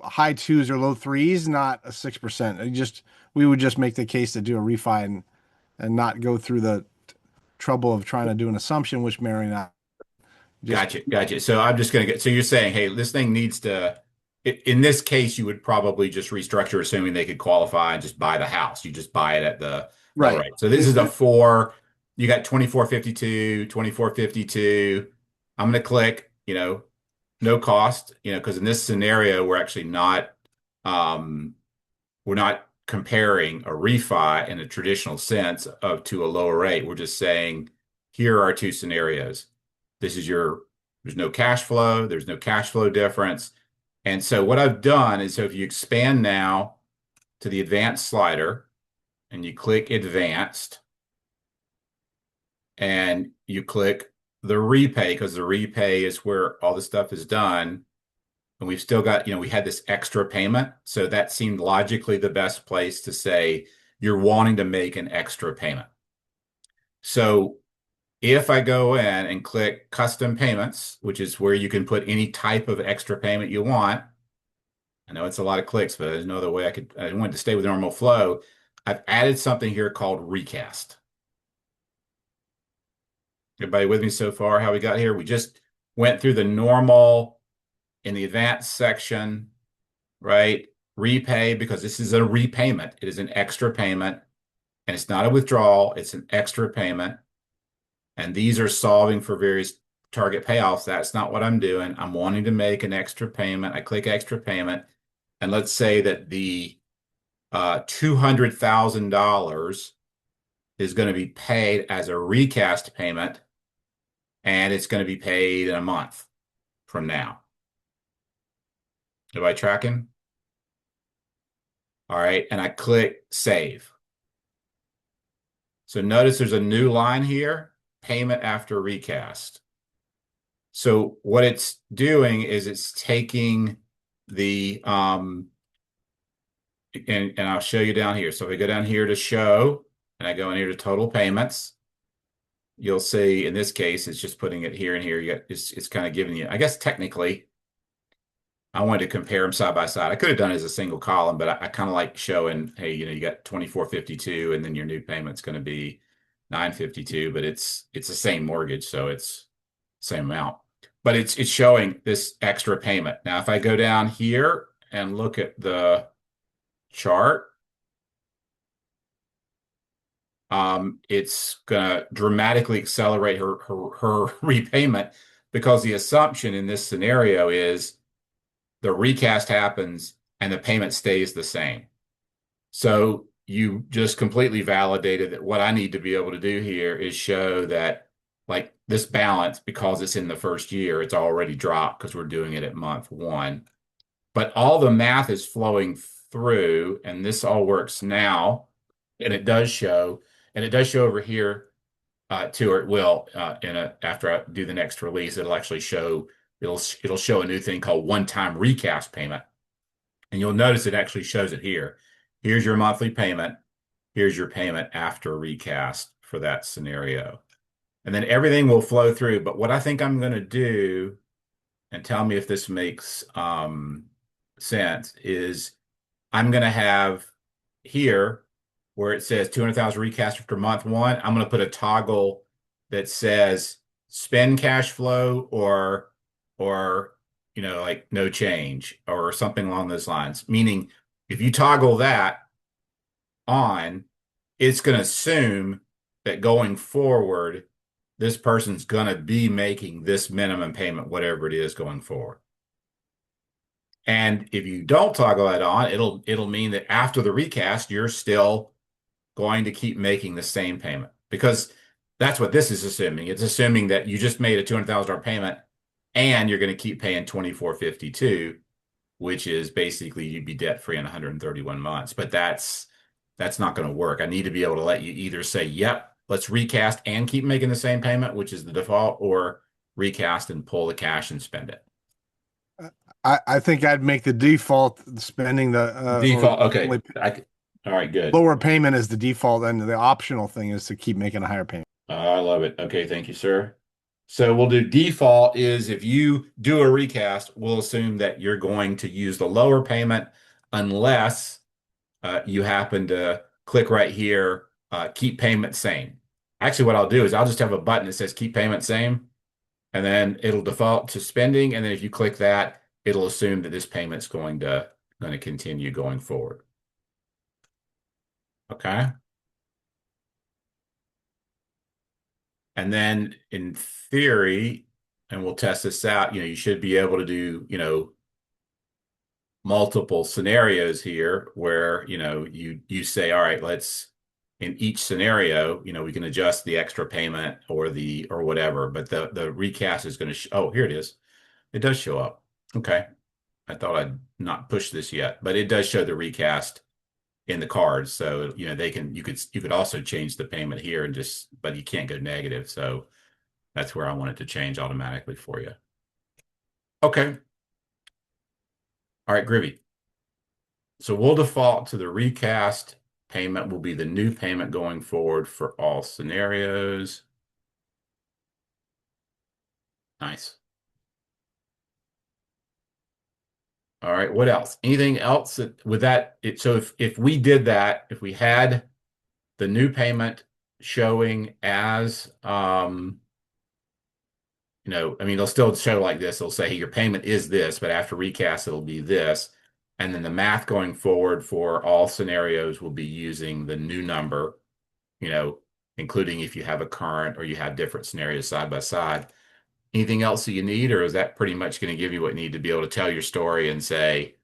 high twos or low threes, not a 6%. We would just make the case to do a refi and not go through the trouble of trying to do an assumption, which may or may not just Gotcha, gotcha. So I'm just going to get, so you're saying, hey, this thing needs to, in this case, you would probably just restructure, assuming they could qualify and just buy the house. You just buy it at the low right. rate. So this is a four, you got 2452, 2452. I'm going to click, no cost, because in this scenario, um, we're not comparing a refi in a traditional sense of to a lower rate. We're just saying, here are our two scenarios. There's no cash flow, there's no cash flow difference. And so what I've done is, so if you expand now to the advanced slider and you click advanced and you click the repay, because the repay is where all the stuff is done. And we've still got, we had this extra payment. So that seemed logically the best place to say you're wanting to make an extra payment. So if I go in and click custom payments, which is where you can put any type of extra payment you want, I know it's a lot of clicks, but there's no other way I wanted to stay with normal flow. I've added something here called Recast. Everybody with me so far? How we got here? We just went through the normal in the advanced section, right? Repay, because this is a repayment. It is an extra payment, and it's not a withdrawal. It's an extra payment. And these are solving for various target payoffs. That's not what I'm doing. I'm wanting to make an extra payment. I click extra payment. And let's say that the $200,000 is going to be paid as a recast payment, and it's going to be paid in a month from now. Am I tracking? All right. And I click save. So notice there's a new line here, payment after recast. So what it's doing is it's taking the, and I'll show you down here. So if I go down here to show, and I go in here to total payments, you'll see in this case, it's just putting it here and here. It's kind of giving you, I guess technically, I wanted to compare them side by side. I could have done it as a single column, but I kind of like showing, hey, you got 2452, and then your new payment's going to be 952, but it's the same mortgage, so it's same amount. But it's showing this extra payment. Now, if I go down here and look at the chart, it's gonna dramatically accelerate her repayment, because the assumption in this scenario is the recast happens and the payment stays the same. So you just completely validated that what I need to be able to do here is show that, like, this balance, because it's in the first year, it's already dropped because we're doing it at month one. But all the math is flowing through, and this all works now. And it does show over here too, or it will after I do the next release, it'll actually show, it'll show a new thing called one-time recast payment. And you'll notice it actually shows it here. Here's your monthly payment. Here's your payment after recast for that scenario. And then everything will flow through. But what I think I'm going to do, and tell me if this makes sense, is I'm going to have here where it says 200,000 recast after month one, I'm going to put a toggle that says spend cash flow or like no change or something along those lines. Meaning, if you toggle that on, it's going to assume that going forward, this person's going to be making this minimum payment, whatever it is going forward. And if you don't toggle that on, it'll mean that after the recast, you're still going to keep making the same payment, because that's what this is assuming. It's assuming that you just made a $200,000 payment and you're going to keep paying 2452. which is basically you'd be debt free in 131 months. But that's not going to work. I need to be able to let you either say, yep, let's recast and keep making the same payment, which is the default, or recast and pull the cash and spend it. I think I'd make the default spending the Default. or Okay. only All right, good. lower payment is the default, and the optional thing is to keep making a higher payment. I love it. Okay, thank you, sir. So we'll do default is if you do a recast, we'll assume that you're going to use the lower payment unless you happen to click right here, keep payment same. Actually, what I'll do is I'll just have a button that says keep payment same, and then it'll default to spending. And then if you click that, it'll assume that this payment's going to continue going forward. Okay. And then in theory, and we'll test this out, you should be able to do, multiple scenarios here where, you say, all right, let's in each scenario, we can adjust the extra payment or whatever, but the recast is going to oh, here it is. It does show up. Okay. I thought I'd not pushed this yet, but it does show the recast in the cards. So, you could also change the payment here and but you can't go negative. So that's where I want it to change automatically for you. Okay. All right, Groovy. So we'll default to the recast payment will be the new payment going forward for all scenarios. Nice. All right, what else? Anything else with that? So if we did that, if we had the new payment showing as, I mean, they'll still show like this. They'll say, hey, your payment is this, but after recast, it'll be this. And then the math going forward for all scenarios will be using the new number, including if you have a current or you have different scenarios side by side. Anything else that you need, or is that pretty much going to give you what you need to be able to tell your story and say,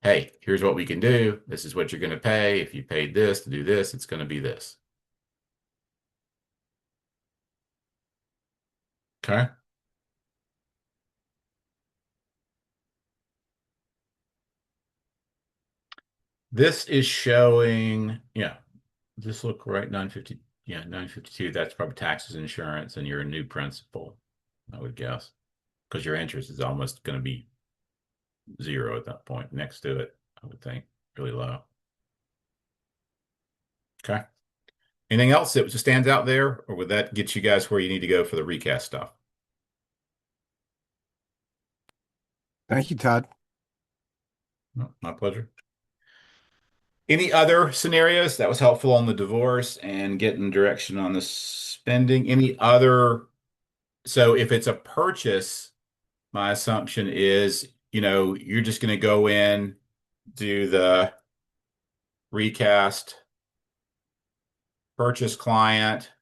hey, here's what we can do. This is what you're going to pay. If you paid this to do this, it's going to be this. Okay. This is showing, does this look right? 950, yeah, 952. That's probably taxes, insurance, and your new principal, I would guess, because your interest is almost going to be zero at that point next to it, I would think, really low. Okay. Anything else that stands out there, or would that get you guys where you need to go for the recast stuff? Thank you, Todd. No, my pleasure. Any other scenarios that was helpful on the divorce and getting direction on the spending? Any other? So if it's a purchase, my assumption is, you're just going to go in, do the recast, purchase client,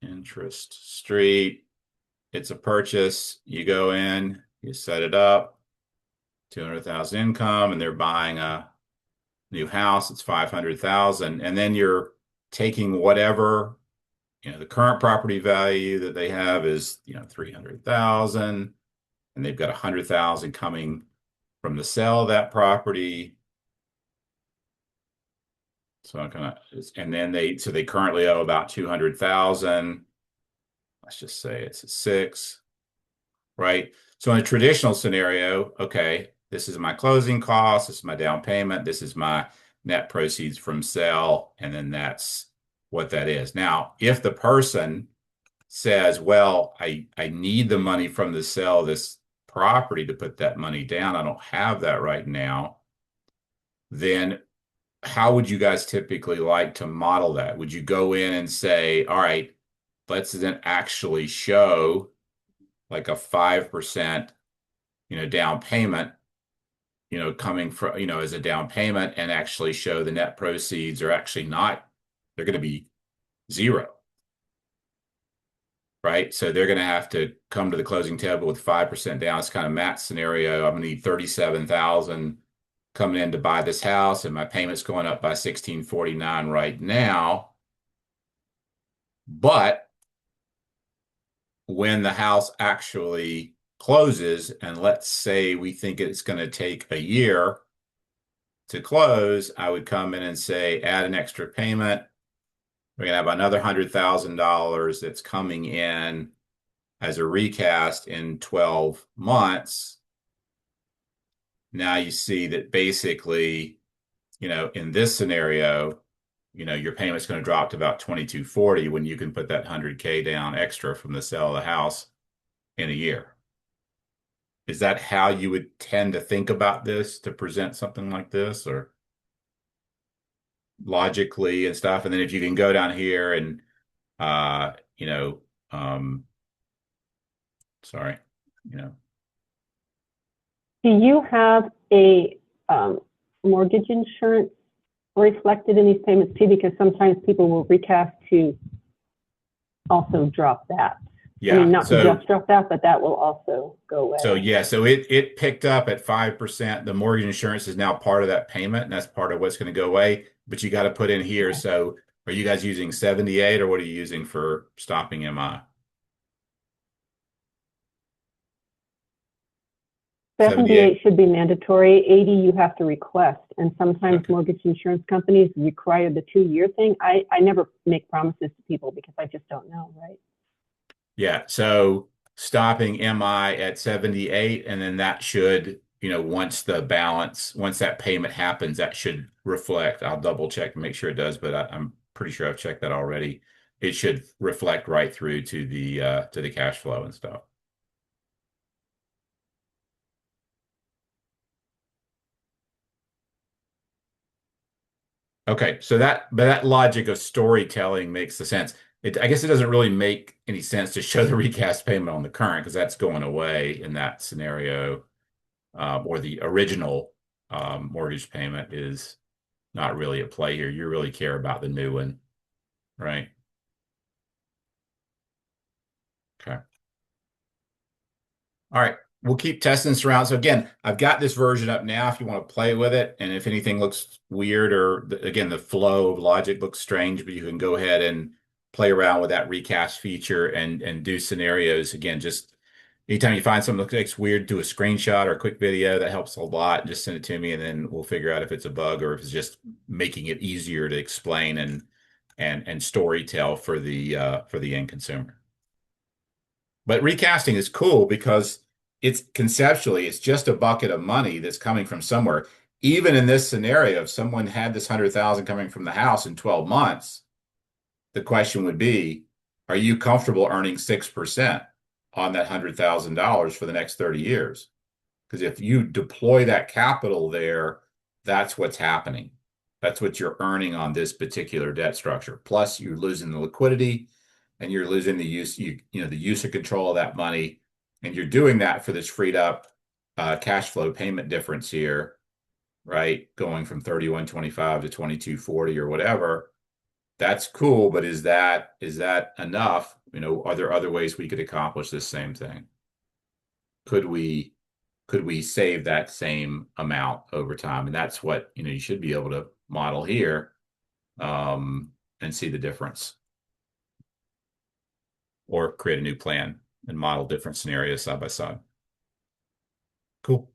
interest street. It's a purchase. You go in, you set it up, 200,000 income, and they're buying a new house. It's 500,000, and then you're taking whatever, the current property value that they have is, 300,000, and they've got 100,000 coming from the sale of that property. So I'm and then they currently owe about 200,000. Let's just say it's a 6, right? So in a traditional scenario, okay, this is my closing cost, this is my down payment, this is my net proceeds from sale, and then that's what that is. Now, if the person says, well, I need the money from the sale of this property to put that money down, I don't have that right now, then how would you guys typically like to model that? Would you go in and say, all right, let's then actually show like a 5%, down payment, coming from, as a down payment, and actually show the net proceeds are actually not, they're going to be zero, right? So they're going to have to come to the closing table with 5% down. It's kind of Matt's scenario. I'm going to need 37,000 coming in to buy this house, and my payment's going up by 1649 right now. But when the house actually closes, and let's say we think it's going to take a year to close, I would come in and say, add an extra payment. We're going to have another $100,000 that's coming in as a recast in 12 months. Now you see that basically, in this scenario, your payment's going to drop to about 2240 when you can put that 100K down extra from the sale of the house in a year. Is that how you would tend to think about this to present something like this, or logically and stuff? And then if you can go down here and, sorry, Do you have a mortgage insurance reflected in these payments too? Because sometimes people will recast to also drop that. Yeah. I mean, not just drop that, but that will also go away. So yeah, so it picked up at 5%. The mortgage insurance is now part of that payment, and that's part of what's going to go away. But you got to put in here. Okay. So are you guys using 78, or what are you using for stopping MI? 78 should be mandatory. 80 you have to request, and sometimes mortgage insurance companies require the 2-year thing. I never make promises to people because I just don't know, right? Yeah, so stopping MI at 78, and then that should, once that payment happens, that should reflect. I'll double check and make sure it does, but I'm pretty sure I've checked that already. It should reflect right through to the cash flow and stuff. Okay, so that logic of storytelling makes the sense. I guess it doesn't really make any sense to show the recast payment on the current, because that's going away in that scenario, or the original mortgage payment is not really at play here. You really care about the new one, right? Okay. All right. We'll keep testing this around. So again, I've got this version up now if you want to play with it. And if anything looks weird, or again, the flow of logic looks strange, but you can go ahead and play around with that recast feature and do scenarios. Again, just anytime you find something that looks weird, do a screenshot or a quick video. That helps a lot. Just send it to me, and then we'll figure out if it's a bug or if it's just making it easier to explain and story tell for the end consumer. But recasting is cool because it's conceptually, it's just a bucket of money that's coming from somewhere. Even in this scenario, if someone had this 100,000 coming from the house in 12 months, the question would be, are you comfortable earning 6% on that $100,000 for the next 30 years? Because if you deploy that capital there, that's what's happening. That's what you're earning on this particular debt structure. Plus, you're losing the liquidity, and you're losing the use, the use of control of that money. And you're doing that for this freed up cash flow payment difference here, right? Going from 3125 to 2240 or whatever. That's cool, but is that enough? Are there other ways we could accomplish this same thing? Could we save that same amount over time? And that's what you should be able to model here, and see the difference, or create a new plan and model different scenarios side by side. Cool.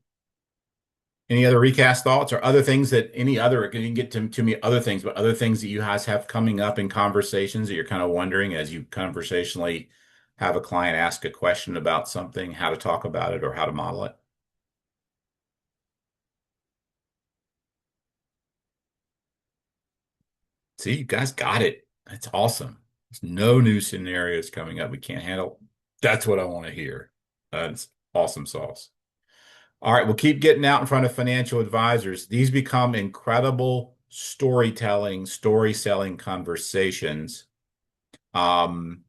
Any other recast thoughts or other things that you can get to me other things, but other things that you guys have coming up in conversations that you're kind of wondering as you conversationally have a client ask a question about something, how to talk about it or how to model it? See, you guys got it. That's awesome. There's no new scenarios coming up we can't handle. That's what I want to hear. That's awesome sauce. All right, we'll keep getting out in front of financial advisors. These become incredible storytelling, story selling conversations. One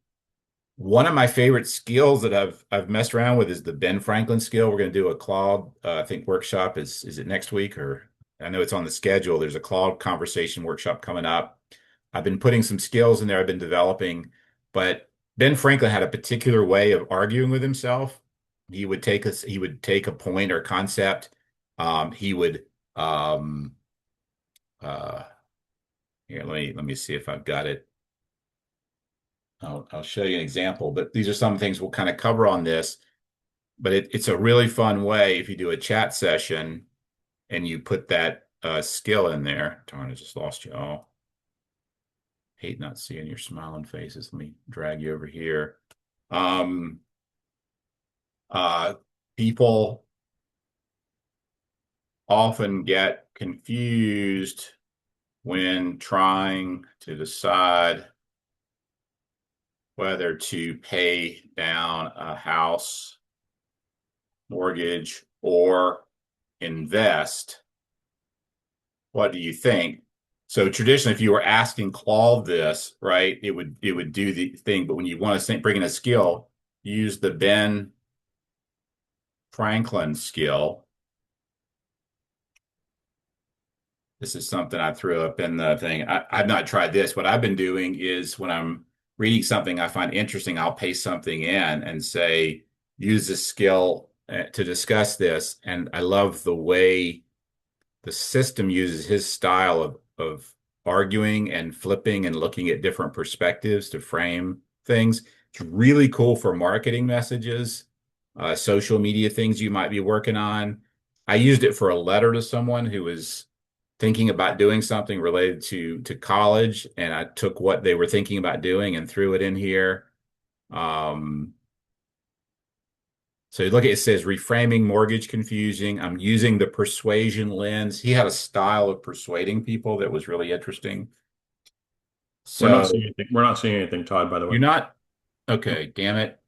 of my favorite skills that I've messed around with is the Ben Franklin skill. We're going to do a Claude, I think, workshop. Is it next week, or I know it's on the schedule. There's a Claude conversation workshop coming up. I've been putting some skills in there I've been developing, but Ben Franklin had a particular way of arguing with himself. He would take a point or concept. He would here, let me see if I've got it. I'll show you an example, but these are some things we'll kind of cover on this. but it's a really fun way if you do a chat session and you put that skill in there. Darn, I just lost you all. Hate not seeing your smiling faces. Let me drag you over here. People often get confused when trying to decide whether to pay down a house mortgage or invest. What do you think? So traditionally, if you were asking Claude this, right, it would do the thing. But when you want to bring in a skill, use the Ben Franklin skill. This is something I threw up in the thing. I've not tried this. What I've been doing is when I'm reading something I find interesting, I'll paste something in and say, use this skill to discuss this. And I love the way the system uses his style of arguing and flipping and looking at different perspectives to frame things. It's really cool for marketing messages, social media things you might be working on. I used it for a letter to someone who was thinking about doing something related to college, and I took what they were thinking about doing and threw it in here. So you look at it, says reframing mortgage confusion. I'm using the persuasion lens. He had a style of persuading people that was really interesting. So We're not seeing anything. We're not seeing anything, Todd, by the way. you're not okay, damn it.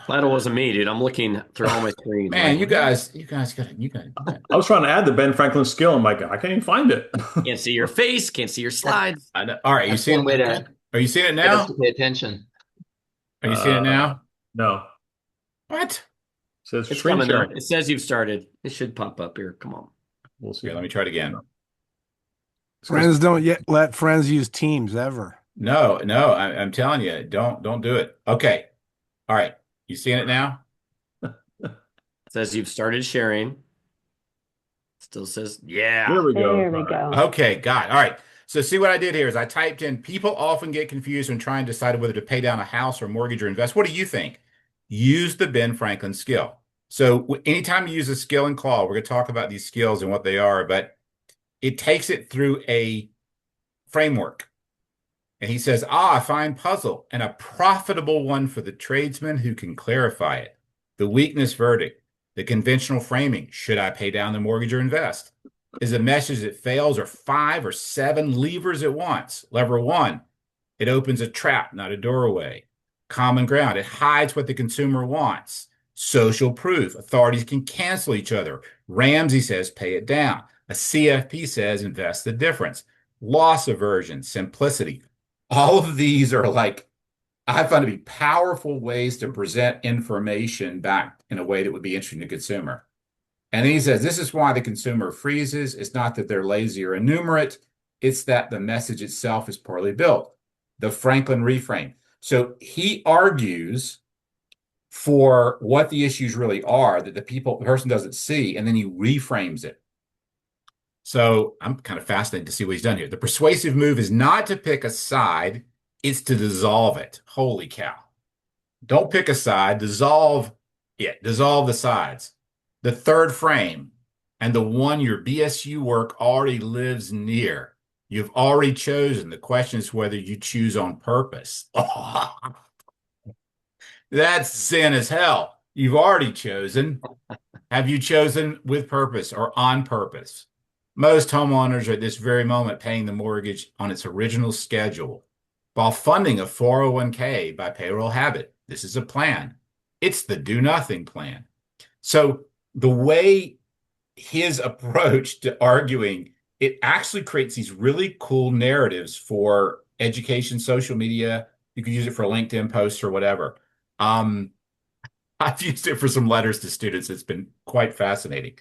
Glad it wasn't me, dude. I'm looking through all my screens. Man, Like, you guys got I was trying to add the Ben Franklin skill. I'm like, I can't even find it. can't see your face, can't see your slides. I know. All right, you That's seeing one way it? to Are you seeing it get us now? to pay attention. Are you seeing it now? No. What? It says It's screen coming though. sharing. It says you've started. It should pop up here. Come on. We'll see. Here, let me try it again. Friends don't yet let friends use Teams ever. No, I'm telling you, don't do it. Okay. All right. You seeing it now? It says you've started sharing. Still says, yeah. There we go. There we All right. go. Okay, got it. All right. So see what I did here is I typed in people often get confused when trying to decide whether to pay down a house or mortgage or invest. What do you think? Use the Ben Franklin skill. So anytime you use a skill in Claude, we're going to talk about these skills and what they are, but it takes it through a framework. And he says, I find puzzle and a profitable one for the tradesman who can clarify it. The weakness verdict, the conventional framing, should I pay down the mortgage or invest? Is a message that fails or 5 or 7 levers at once. Lever 1, it opens a trap, not a doorway. Common ground, it hides what the consumer wants. Social proof, authorities can cancel each other. Ramsey says pay it down. A CFP says invest the difference. Loss aversion, simplicity. All of these are like, I find to be powerful ways to present information back in a way that would be interesting to the consumer. And then he says, this is why the consumer freezes. It's not that they're lazy or enumerate. It's that the message itself is poorly built. The Franklin reframe. So he argues for what the issues really are that the person doesn't see, and then he reframes it. So I'm kind of fascinated to see what he's done here. The persuasive move is not to pick a side, it's to dissolve it. Holy cow. Don't pick a side, dissolve it. Dissolve the sides. The third frame, and the one your BSU work already lives near. You've already chosen. The question is whether you choose on purpose. That's sin as hell. You've already chosen. Have you chosen with purpose or on purpose? Most homeowners are at this very moment paying the mortgage on its original schedule while funding a 401k by payroll habit. This is a plan. It's the do nothing plan. So the way his approach to arguing, it actually creates these really cool narratives for education, social media. You could use it for LinkedIn posts or whatever. I've used it for some letters to students. It's been quite fascinating.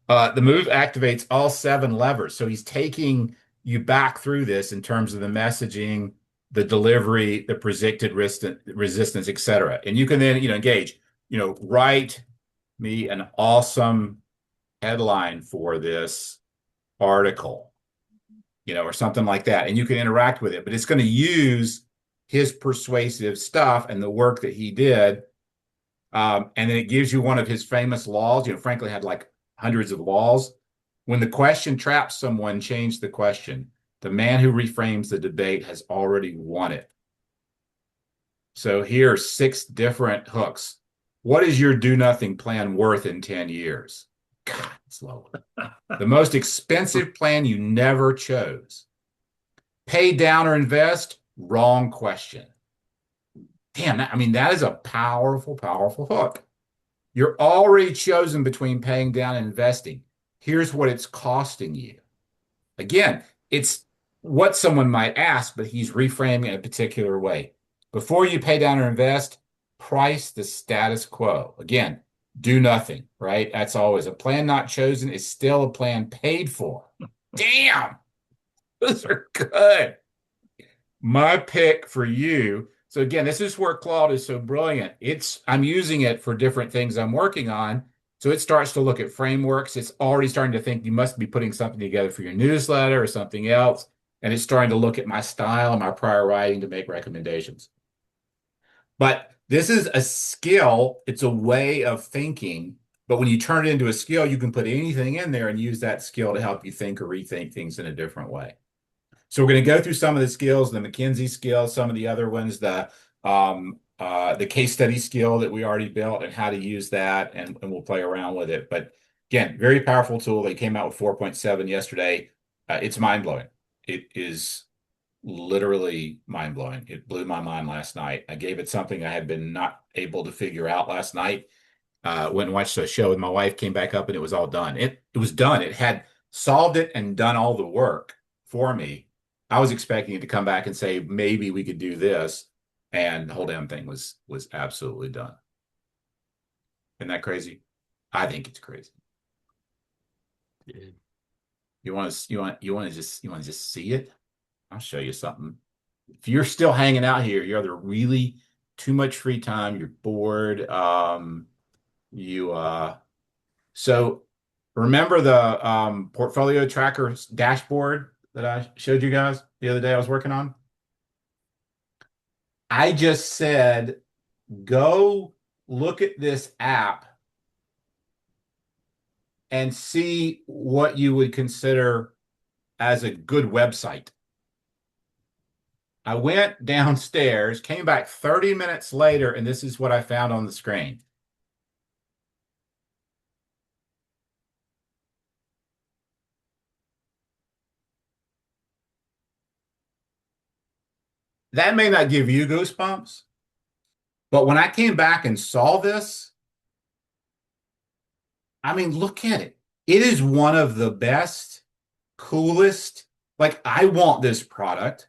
The move activates all 7 levers. So he's taking you back through this in terms of the messaging, the delivery, the predicted resistance, et cetera. And you can then, engage, write me an awesome headline for this article, or something like that. And you can interact with it, but it's going to use his persuasive stuff and the work that he did And then it gives you one of his famous laws. Franklin had like hundreds of laws. When the question traps someone, change the question. The man who reframes the debate has already won it. So here are 6 different hooks. What is your do nothing plan worth in 10 years? God, it's low. The most expensive plan you never chose. Pay down or invest? Wrong question. Damn, that is a powerful, powerful hook. You're already chosen between paying down and investing. Here's what it's costing you. Again, it's what someone might ask, but he's reframing it in a particular way. Before you pay down or invest, price the status quo. Again, do nothing, right? That's always a plan not chosen is still a plan paid for. Damn, those are good. My pick for you. So again, this is where Claude is so brilliant. I'm using it for different things I'm working on. So it starts to look at frameworks. It's already starting to think you must be putting something together for your newsletter or something else. And it's starting to look at my style and my prior writing to make recommendations. But this is a skill. It's a way of thinking. But when you turn it into a skill, you can put anything in there and use that skill to help you think or rethink things in a different way. So we're going to go through some of the skills, the McKinsey skills, some of the other ones, the case study skill that we already built and how to use that, and we'll play around with it. But again, very powerful tool. They came out with 4.7 yesterday. It's mind-blowing. It is literally mind-blowing. It blew my mind last night. I gave it something I had been not able to figure out last night. Went and watched a show with my wife, came back up, and it was all done. It was done. It had solved it and done all the work for me. I was expecting it to come back and say, maybe we could do this. And the whole damn thing was absolutely done. Isn't that crazy? I think it's crazy. Yeah. You want to just see it? I'll show you something. If you're still hanging out here, you're either really too much free time, you're bored. So remember the portfolio tracker dashboard that I showed you guys the other day I was working on? I just said, go look at this app and see what you would consider as a good website. I went downstairs, came back 30 minutes later, and this is what I found on the screen. That may not give you goosebumps, but when I came back and saw this, look at it. It is one of the best, coolest, like I want this product.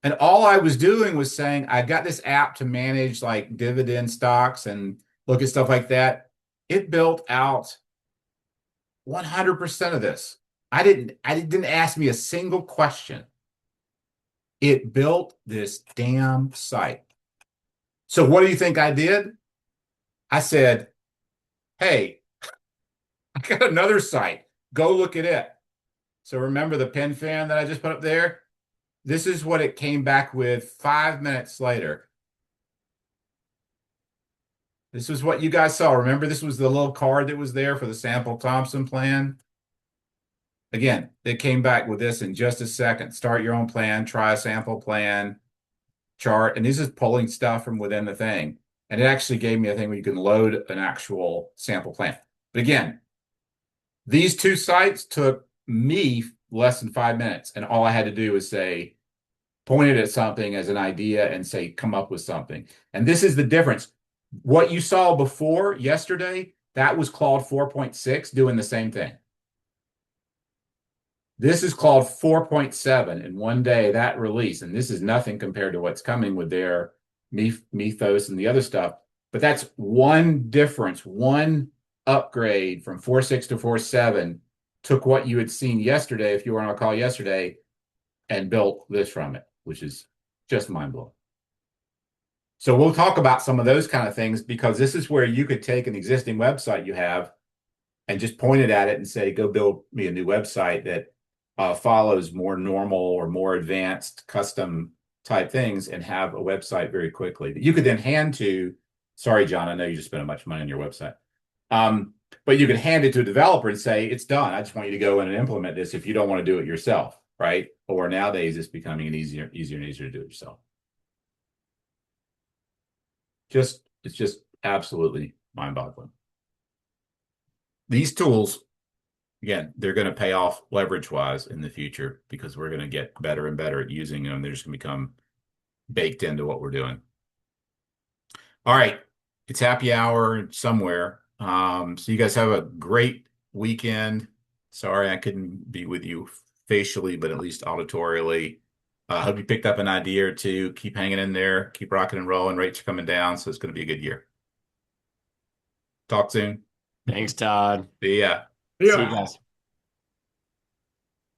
And all I was doing was saying, I got this app to manage like dividend stocks and look at stuff like that. It built out 100% of this. I didn't ask me a single question. It built this damn site. So what do you think I did? I said, hey, I got another site. Go look at it. So remember the pen fan that I just put up there? This is what it came back with 5 minutes later. This was what you guys saw. Remember, this was the little card that was there for the sample Thompson plan. Again, it came back with this in just a second. Start your own plan, try a sample plan, chart. And this is pulling stuff from within the thing. And it actually gave me a thing where you can load an actual sample plan. But again, these 2 sites took me less than 5 minutes. And all I had to do was say, point it at something as an idea and say, come up with something. And this is the difference. What you saw before yesterday, that was Claude 4.6 doing the same thing. This is Claude 4.7 in one day, that release. And this is nothing compared to what's coming with their Mythos and the other stuff. But that's one difference, one upgrade from 4.6 to 4.7 took what you had seen yesterday, if you were on a call yesterday, and built this from it, which is just mind-blowing. So we'll talk about some of those kind of things because this is where you could take an existing website you have and just point it at it and say, go build me a new website that follows more normal or more advanced custom type things and have a website very quickly that you could then hand to Sorry, John, I know you just spent a bunch of money on your website. But you can hand it to a developer and say, it's done. I just want you to go in and implement this if you don't want to do it yourself, right? Or nowadays it's becoming easier and easier to do it yourself. It's just absolutely mind-boggling. These tools, again, they're going to pay off leverage-wise in the future because we're going to get better and better at using them. They're just going to become baked into what we're doing. All right, it's happy hour somewhere. So you guys have a great weekend. Sorry I couldn't be with you facially, but at least auditorially. I hope you picked up an idea or two. Keep hanging in there. Keep rocking and rolling. Rates are coming down, so it's going to be a good year. Talk soon. Thanks, Todd. See ya. Yeah. See you guys.